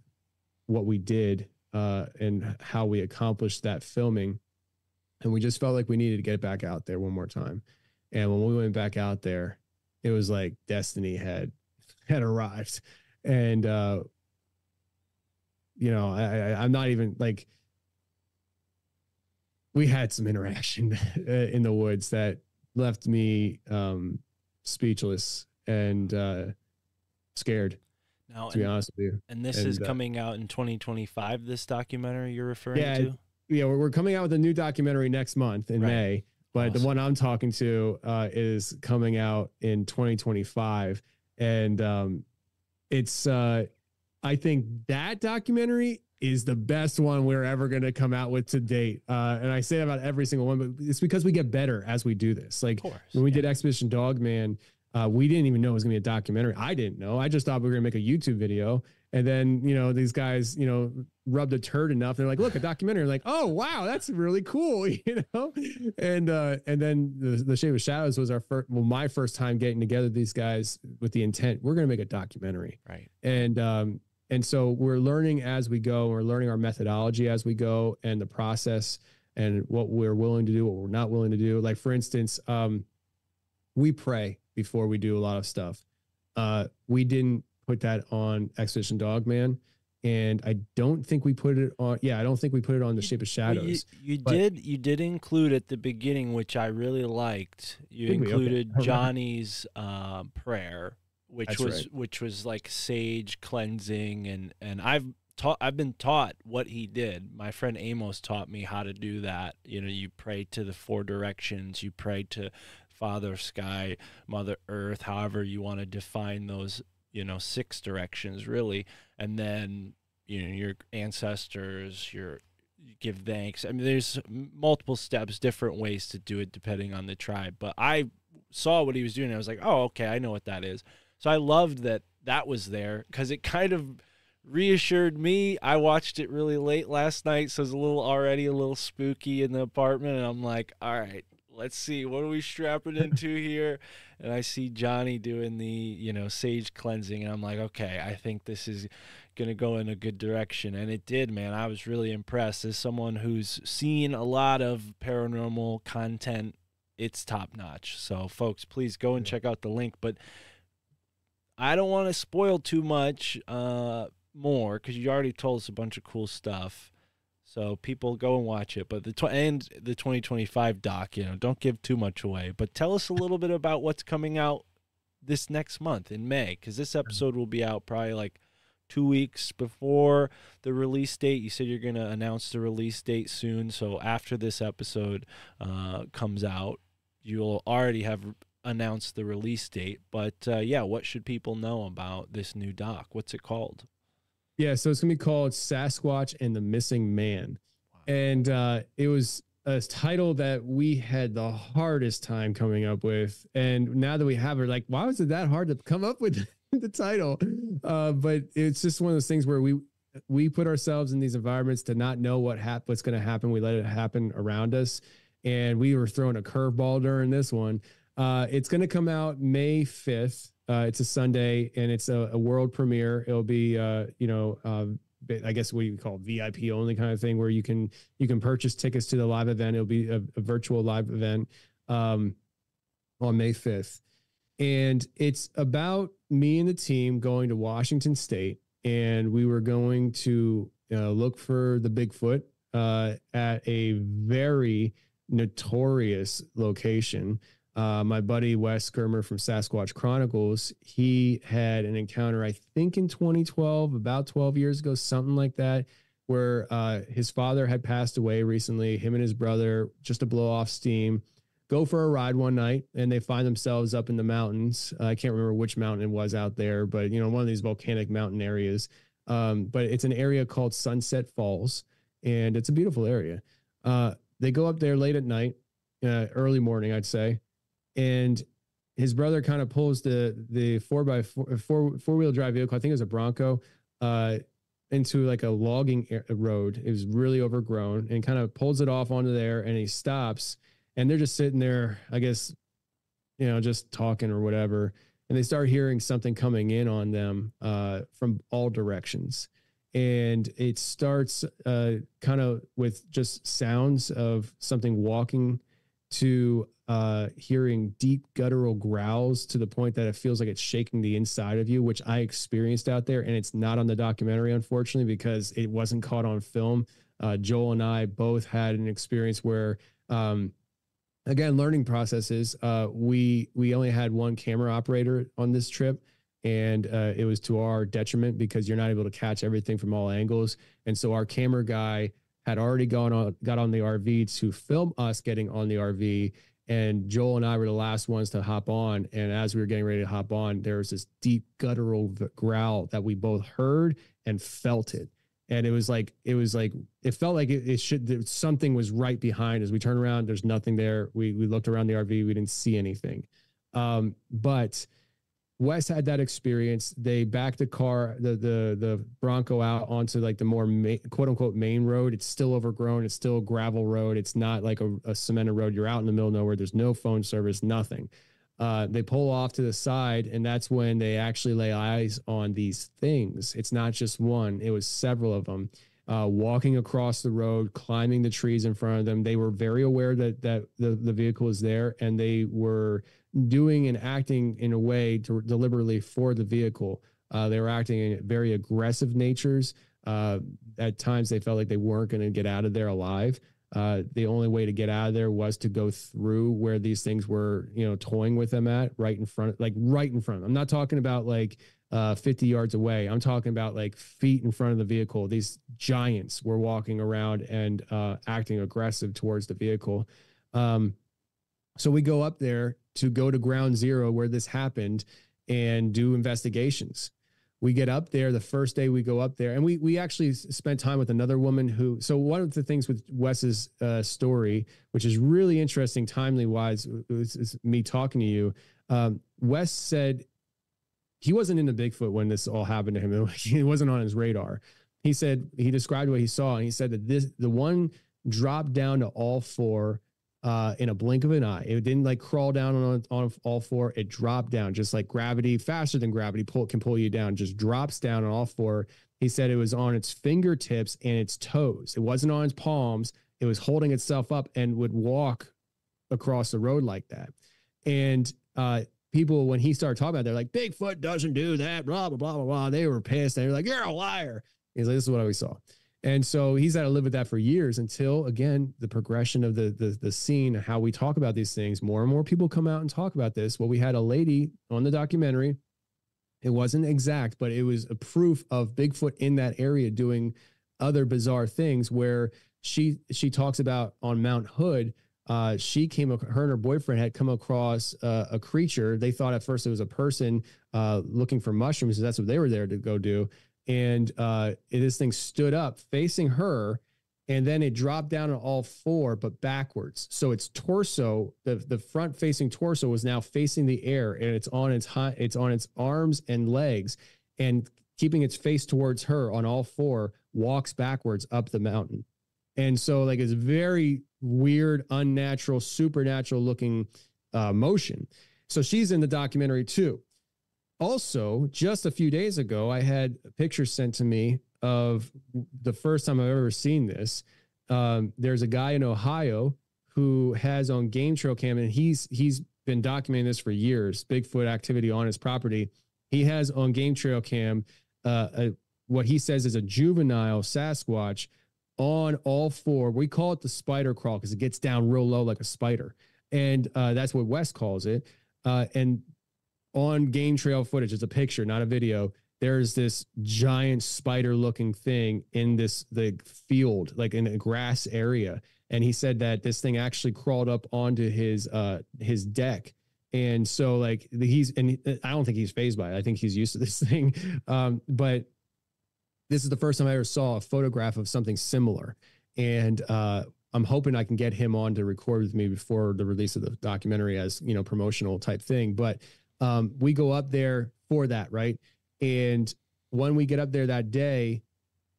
what we did and how we accomplished that filming. And we just felt like we needed to get it back out there one more time. And when we went back out there, it was like destiny had arrived. And, you know, I'm not even like, we had some interaction in the woods that left me speechless and scared, now, to be honest with you. And this is coming out in 2025, this documentary you're referring to? Yeah, we're coming out with a new documentary next month in May, but the one I'm talking to is coming out in 2025. And it's I think that documentary is the best one we're ever going to come out with to date. And I say about every single one, but it's because we get better as we do this. Like when we did Expedition Dogman, we didn't even know it was going to be a documentary. I didn't know. I just thought we were going to make a YouTube video. And then, you know, these guys, you know, rubbed a turd enough. They're like, look, a documentary. I'm like, oh, wow, that's really cool. You know? And then the Shape of Shadows was my first time getting together with these guys with the intent, we're going to make a documentary. Right. And so we're learning as we go. We're learning our methodology as we go, and the process, and what we're willing to do, what we're not willing to do. Like, for instance, we pray before we do a lot of stuff. We didn't put that on Expedition Dogman, and I don't think we put it on. Yeah, I don't think we put it on The Shape of Shadows. You did include at the beginning, which I really liked. You included Johnny's prayer, which was like sage cleansing, and I've been taught what he did. My friend Amos taught me how to do that. You know, you pray to the 4 directions, you pray Father Sky, Mother Earth, however you want to define those, 6 directions really. And then, your ancestors, you give thanks. I mean, there's multiple steps, different ways to do it depending on the tribe. But I saw what he was doing. And I was like, oh, okay, I know what that is. So I loved that was there because it kind of reassured me. I watched it really late last night, so it's already a little spooky in the apartment. And I'm like, all right, let's see, what are we strapping into here? And I see Johnny doing the, sage cleansing. And I'm like, okay, I think this is going to go in a good direction. And it did, man. I was really impressed. As someone who's seen a lot of paranormal content, it's top notch. So folks, please go and check out the link. But I don't want to spoil too much more because you already told us a bunch of cool stuff. So people go and watch it. But the 2025 doc, don't give too much away. But tell us a little bit about what's coming out this next month in May, because this episode will be out probably like 2 weeks before the release date. You said you're going to announce the release date soon. So after this episode comes out, you'll already have announced the release date. But what should people know about this new doc? What's it called? Yeah, so it's going to be called Sasquatch and the Missing Man. Wow. And it was a title that we had the hardest time coming up with. And now that we have it, like, why was it that hard to come up with the title? But it's just one of those things where we put ourselves in these environments to not know what's going to happen. We let it happen around us. And we were throwing a curveball during this one. It's going to come out May 5th. It's a Sunday, and it's a world premiere. It'll be, I guess what you call VIP only kind of thing, where you can purchase tickets to the live event. It'll be a virtual live event on May 5th. And it's about me and the team going to Washington State, and we were going to look for the Bigfoot at a very notorious location. My buddy Wes Skirmer from Sasquatch Chronicles, he had an encounter, I think in 2012, about 12 years ago, something like that, where his father had passed away recently. Him and his brother, just to blow off steam, go for a ride one night, and they find themselves up in the mountains. I can't remember which mountain it was out there, but one of these volcanic mountain areas. But it's an area called Sunset Falls, and it's a beautiful area. They go up there late at night, early morning, I'd say. And his brother kind of pulls the 4x4 drive vehicle, I think it was a Bronco, into like a logging road. It was really overgrown, and kind of pulls it off onto there, and he stops, and they're just sitting there, I guess, just talking or whatever. And they start hearing something coming in on them from all directions. And it starts kind of with just sounds of something walking to hearing deep guttural growls to the point that it feels like it's shaking the inside of you, which I experienced out there. And it's not on the documentary, unfortunately, because it wasn't caught on film. Joel and I both had an experience where, again, learning processes. We only had one camera operator on this trip, and it was to our detriment because you're not able to catch everything from all angles. And so our camera guy had already got on the RV to film us getting on the RV. And Joel and I were the last ones to hop on. And as we were getting ready to hop on, there was this deep guttural growl that we both heard and felt it. And it felt like something was right behind us. We turned around, there's nothing there. We looked around the RV, we didn't see anything. But Wes had that experience. They backed the car, the Bronco out onto like the more quote unquote main road. It's still overgrown. It's still a gravel road. It's not like a cemented road. You're out in the middle of nowhere. There's no phone service, nothing. They pull off to the side, and that's when they actually lay eyes on these things. It's not just one. It was several of them walking across the road, climbing the trees in front of them. They were very aware that the vehicle is there, and they were doing and acting in a way deliberately for the vehicle. They were acting in very aggressive natures. At times they felt like they weren't going to get out of there alive. The only way to get out of there was to go through where these things were, toying with them at right in front. I'm not talking about like 50 yards away. I'm talking about like feet in front of the vehicle. These giants were walking around and acting aggressive towards the vehicle. So we go up there to go to ground zero where this happened and do investigations. We get up there the first day we go up there, and we actually spent time with another woman who, so one of the things with Wes's story, which is really interesting, timely wise, is me talking to you. Wes said he wasn't into Bigfoot when this all happened to him. It wasn't on his radar. He said, he described what he saw, and he said that the one dropped down to all four in a blink of an eye. It didn't like crawl down on all four. It dropped down just like gravity, faster than gravity can pull you down, just drops down on all four. He said it was on its fingertips and its toes. It wasn't on its palms. It was holding itself up and would walk across the road like that. And people, when he started talking about it, they're like, Bigfoot doesn't do that, blah, blah, blah, blah, blah. They were pissed. They were like, you're a liar. He's like, this is what I always saw. And so he's had to live with that for years until, again, the progression of the scene, how we talk about these things. More and more people come out and talk about this. Well, we had a lady on the documentary. It wasn't exact, but it was a proof of Bigfoot in that area doing other bizarre things where she talks about on Mount Hood. Her and her boyfriend had come across a creature. They thought at first it was a person looking for mushrooms. So that's what they were there to go do. And this thing stood up facing her, and then it dropped down on all four, but backwards. So its torso, the front facing torso, was now facing the air, and it's on its arms and legs, and keeping its face towards her on all four, walks backwards up the mountain. And so like it's very weird, unnatural, supernatural looking motion. So she's in the documentary too. Also, just a few days ago, I had a picture sent to me of the first time I've ever seen this. There's a guy in Ohio who has on Game Trail Cam, and he's been documenting this for years, Bigfoot activity on his property. He has on Game Trail Cam what he says is a juvenile Sasquatch on all four. We call it the spider crawl because it gets down real low like a spider. And that's what Wes calls it. And on Game Trail footage, it's a picture, not a video. There's this giant spider looking thing in the field, like in a grass area. And he said that this thing actually crawled up onto his deck. And so like I don't think he's fazed by it. I think he's used to this thing. But this is the first time I ever saw a photograph of something similar. And I'm hoping I can get him on to record with me before the release of the documentary as, promotional type thing. But we go up there for that, right? And when we get up there that day,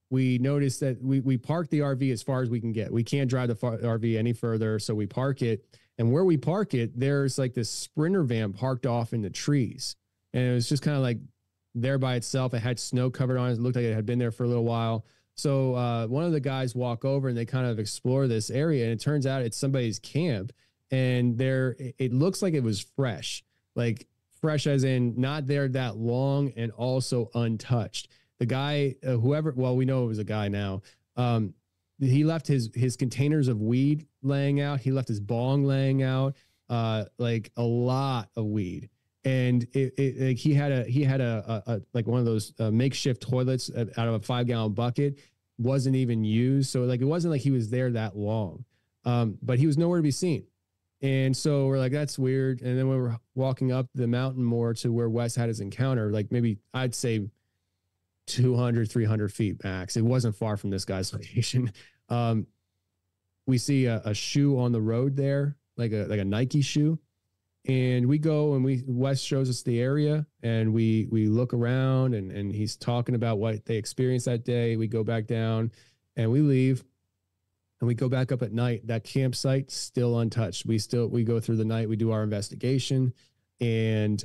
we notice that we park the RV as far as we can get. We can't drive the RV any further, so we park it. And where we park it, there's like this Sprinter van parked off in the trees. And it was just kind of like there by itself. It had snow covered on it. It looked like it had been there for a little while. So one of the guys walk over and they kind of explore this area. And it turns out it's somebody's camp. And it looks like it was fresh. Like fresh as in not there that long and also untouched. The guy, we know it was a guy now. He left his containers of weed laying out. He left his bong laying out, like a lot of weed. And he had a like one of those makeshift toilets out of a 5-gallon bucket, wasn't even used. So like, it wasn't like he was there that long, but he was nowhere to be seen. And so we're like, that's weird. And then when we're walking up the mountain more to where Wes had his encounter, like maybe I'd say 200, 300 feet max. It wasn't far from this guy's location. We see a shoe on the road there, like a Nike shoe. And we go and Wes shows us the area, and we look around, and he's talking about what they experienced that day. We go back down and we leave. And we go back up at night. That campsite still untouched. We go through the night. We do our investigation, and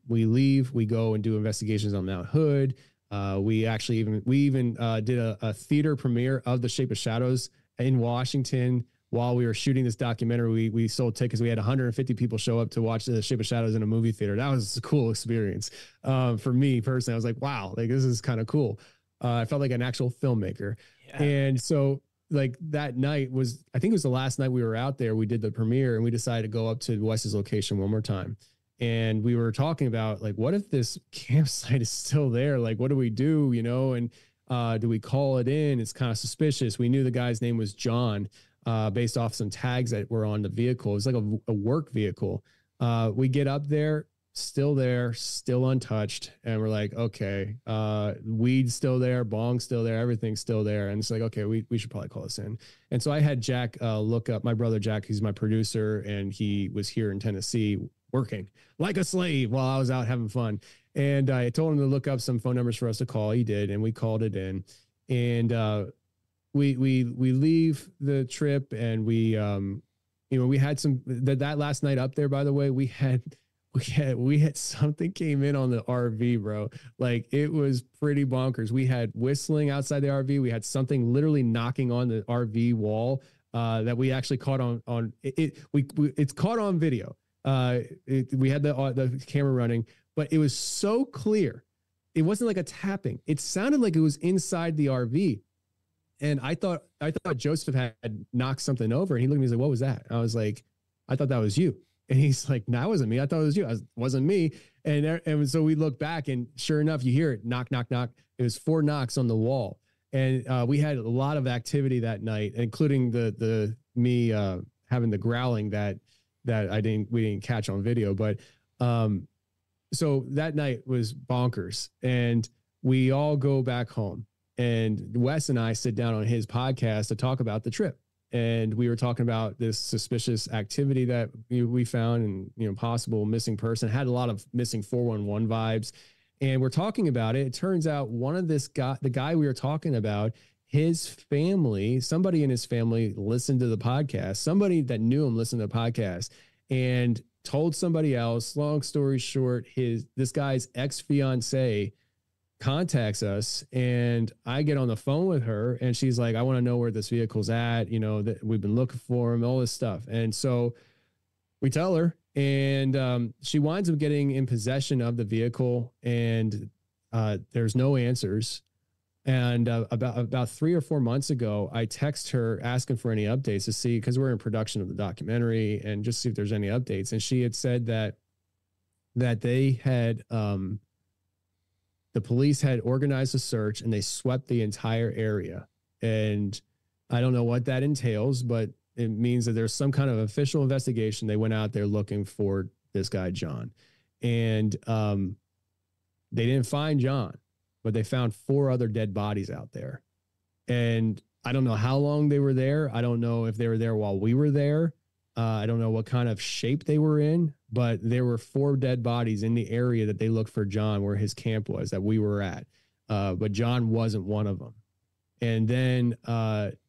we leave. We go and do investigations on Mount Hood. We even did a theater premiere of The Shape of Shadows in Washington while we were shooting this documentary. We sold tickets. We had 150 people show up to watch The Shape of Shadows in a movie theater. That was a cool experience for me personally. I was like, wow, like this is kind of cool. I felt like an actual filmmaker, and so. Like that night I think it was the last night we were out there. We did the premiere, and we decided to go up to Wes's location one more time. And we were talking about like, what if this campsite is still there? Like, what do we do? And do we call it in? It's kind of suspicious. We knew the guy's name was John. based off some tags that were on the vehicle. It was like a work vehicle. We get up there, still untouched. And we're like, okay, weed's still there, bong's still there, everything's still there. And it's like, okay, we should probably call this in. And so I had Jack look up, my brother Jack, he's my producer, and he was here in Tennessee working like a slave while I was out having fun. And I told him to look up some phone numbers for us to call. He did, and we called it in. And we leave the trip, and we had some that last night up there, by the way, we had something came in on the RV, bro. Like, it was pretty bonkers. We had whistling outside the RV. We had something literally knocking on the RV wall that we actually caught on it's caught on video. We had the camera running, but it was so clear. It wasn't like a tapping. It sounded like it was inside the RV. And I thought Joseph had knocked something over, and he looked at me and said, "What was that?" I was like, "I thought that was you." And he's like, "No, that wasn't me. I thought it was you." Wasn't me. And so we look back, and sure enough, you hear it, knock, knock, knock. It was 4 knocks on the wall. And we had a lot of activity that night, including me having the growling that we didn't catch on video. But so that night was bonkers, and we all go back home. And Wes and I sit down on his podcast to talk about the trip. And we were talking about this suspicious activity that we found, and, possible missing person. Had a lot of missing 411 vibes. And we're talking about it. It turns out the guy we were talking about, his family, somebody in his family listened to the podcast. Somebody that knew him listened to the podcast and told somebody else. Long story short, this guy's ex-fiance contacts us, and I get on the phone with her, and she's like, "I want to know where this vehicle's at, that we've been looking for him, all this stuff." And so we tell her, and she winds up getting in possession of the vehicle, and there's no answers. And about 3 or 4 months ago, I text her asking for any updates to see, because we're in production of the documentary, and just see if there's any updates. And she had said that they had the police had organized a search, and they swept the entire area. And I don't know what that entails, but it means that there's some kind of official investigation. They went out there looking for this guy, John. And they didn't find John, but they found 4 other dead bodies out there. And I don't know how long they were there. I don't know if they were there while we were there. I don't know what kind of shape they were in, but there were 4 dead bodies in the area that they looked for John, where his camp was, that we were at. But John wasn't one of them. And then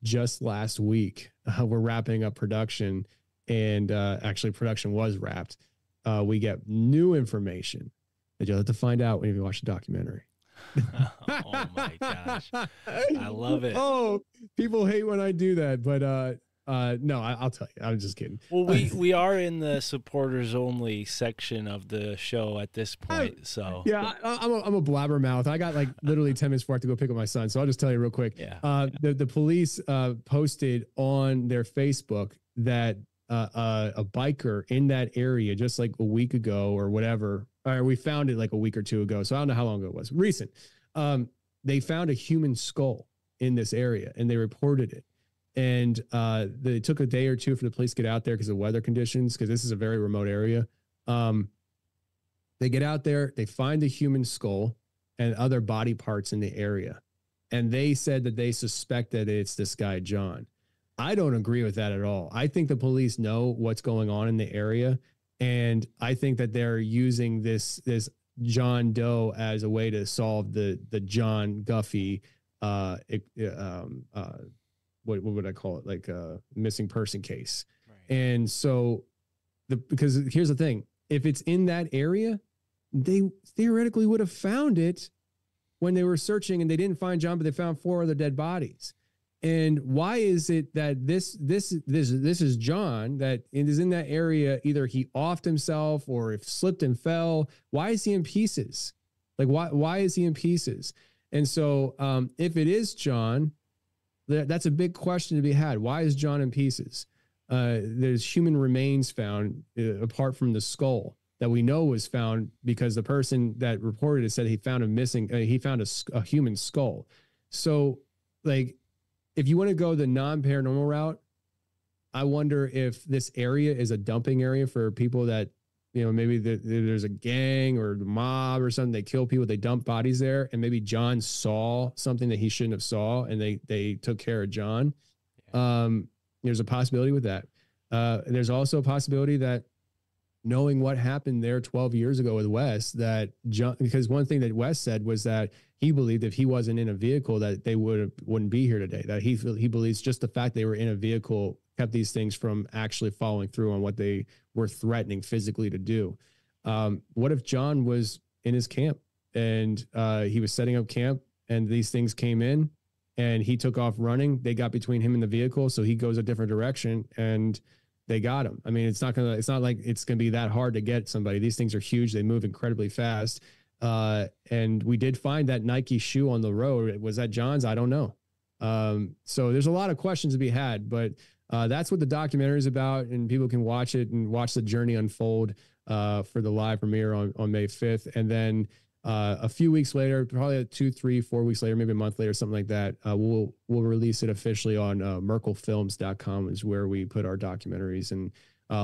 just last week, we're wrapping up production, and actually production was wrapped. We get new information that you'll have to find out when you watch the documentary. Oh my gosh. I love it. Oh, people hate when I do that, but no, I'll tell you. I'm just kidding. Well, we are in the supporters only section of the show at this point. So yeah, I'm a blabbermouth. I got like literally 10 minutes before I have to go pick up my son. So I'll just tell you real quick. Yeah. The police posted on their Facebook that a biker in that area just like a week ago or whatever, or we found it like a week or 2 ago. So I don't know how long ago it was. Recent. They found a human skull in this area, and they reported it. And it took a day or 2 for the police to get out there because of weather conditions, because this is a very remote area. They get out there, they find the human skull and other body parts in the area. And they said that they suspect that it's this guy, John. I don't agree with that at all. I think the police know what's going on in the area. And I think that they're using this John Doe as a way to solve the John Guffey, what would I call it? Like a missing person case. Right. And so because here's the thing, if it's in that area, they theoretically would have found it when they were searching, and they didn't find John, but they found 4 other dead bodies. And why is it that this is John that is in that area? Either he offed himself or if slipped and fell. Why is he in pieces? Like why is he in pieces? And so if it is John, that's a big question to be had. Why is John in pieces? There's human remains found apart from the skull that we know was found, because the person that reported it said he found a human skull. So like, if you want to go the non-paranormal route, I wonder if this area is a dumping area for people that, maybe there's a gang or the mob or something. They kill people, they dump bodies there. And maybe John saw something that he shouldn't have saw, and they took care of John. There's a possibility with that. There's also a possibility that, knowing what happened there 12 years ago with Wes, that John, because one thing that Wes said was that he believed if he wasn't in a vehicle that they wouldn't be here today, that he believes just the fact they were in a vehicle kept these things from actually following through on what they were threatening physically to do. What if John was in his camp and he was setting up camp and these things came in and he took off running? They got between him and the vehicle, so he goes a different direction and they got him. I mean, it's not like it's gonna be that hard to get somebody. These things are huge. They move incredibly fast. And we did find that Nike shoe on the road. Was that John's? I don't know. So there's a lot of questions to be had, but that's what the documentary is about, and people can watch it and watch the journey unfold for the live premiere on May 5th. And then a few weeks later, probably 2, 3, 4 weeks later, maybe a month later, something like that, we'll release it officially on merkelfilms.com is where we put our documentaries. And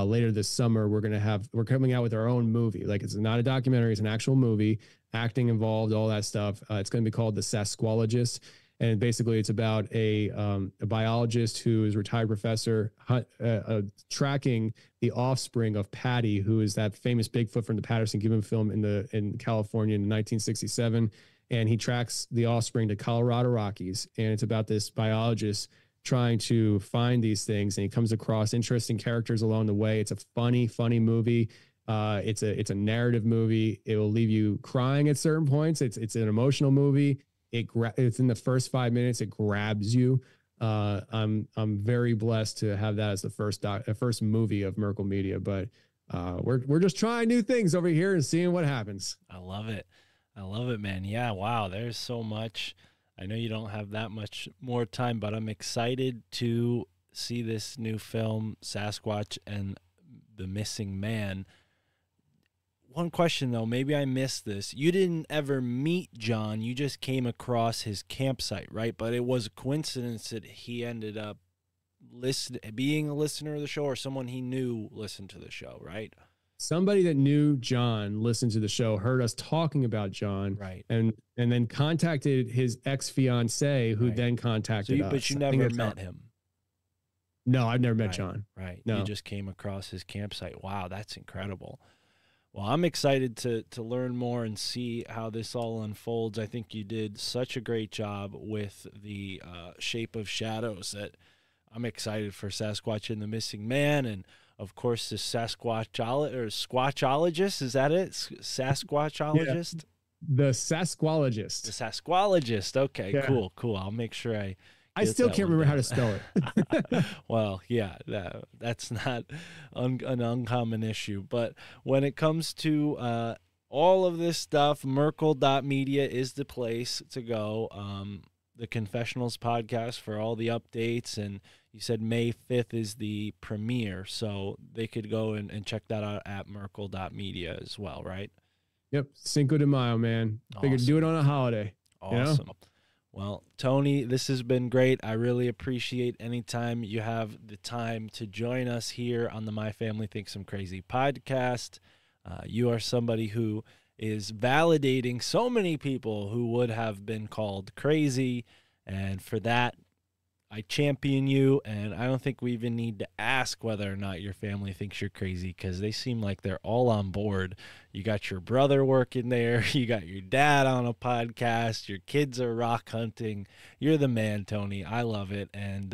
later this summer, we're coming out with our own movie. Like, it's not a documentary, it's an actual movie, acting involved, all that stuff. It's going to be called The Sasquatchologist. And basically it's about a biologist who is a retired professor tracking the offspring of Patty, who is that famous Bigfoot from the Patterson-Gimlin film in California in 1967. And he tracks the offspring to Colorado Rockies. And it's about this biologist trying to find these things. And he comes across interesting characters along the way. It's a funny movie. It's a narrative movie. It will leave you crying at certain points. It's an emotional movie. It's in the first 5 minutes. It grabs you. I'm very blessed to have that as the first movie of Merkel Media. But we're just trying new things over here and seeing what happens. I love it, man. Yeah, wow. There's so much. I know you don't have that much more time, but I'm excited to see this new film, Sasquatch and the Missing Man. One question, though, maybe I missed this. You didn't ever meet John. You just came across his campsite, right? But it was a coincidence that he ended up being a listener of the show, or someone he knew listened to the show, right? Somebody that knew John listened to the show, heard us talking about John, right, and then contacted his ex-fiancée, who then contacted us. But you never met him? No, I've never met John. Right. No. You just came across his campsite. Wow, that's incredible. Well, I'm excited to learn more and see how this all unfolds. I think you did such a great job with the Shape of Shadows that I'm excited for Sasquatch and the Missing Man, and of course the Squatchologist. Is that it? Sasquatchologist? Yeah. The Sasquatchologist. The Sasquatchologist. Okay, yeah. Cool. I'll make sure I still can't remember how to spell it. Well, yeah, that's not an uncommon issue. But when it comes to all of this stuff, Merkel.media is the place to go. The Confessionals podcast for all the updates. And you said May 5th is the premiere. So they could go and check that out at Merkel.media as well, right? Yep. Cinco de Mayo, man. Figured do it on a holiday. Awesome. You know? Well, Tony, this has been great. I really appreciate any time you have the time to join us here on the My Family Thinks I'm Crazy podcast. You are somebody who is validating so many people who would have been called crazy. And for that, I champion you, and I don't think we even need to ask whether or not your family thinks you're crazy, because they seem like they're all on board. You got your brother working there. You got your dad on a podcast. Your kids are rock hunting. You're the man, Tony. I love it. And,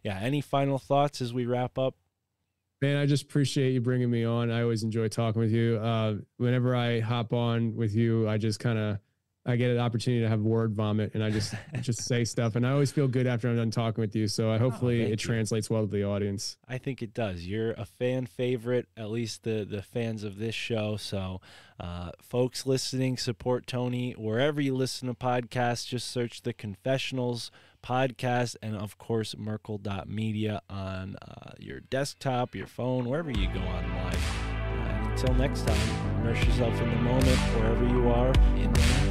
yeah, any final thoughts as we wrap up? Man, I just appreciate you bringing me on. I always enjoy talking with you. Whenever I hop on with you, I just I get an opportunity to have word vomit, and I just say stuff, and I always feel good after I'm done talking with you. So hopefully it translates well to the audience. I think it does. You're a fan favorite, at least the fans of this show. So folks listening, support Tony wherever you listen to podcasts. Just search the Confessionals podcast, and of course Merkel.media on your desktop, your phone, wherever you go online. And until next time, immerse yourself in the moment wherever you are in the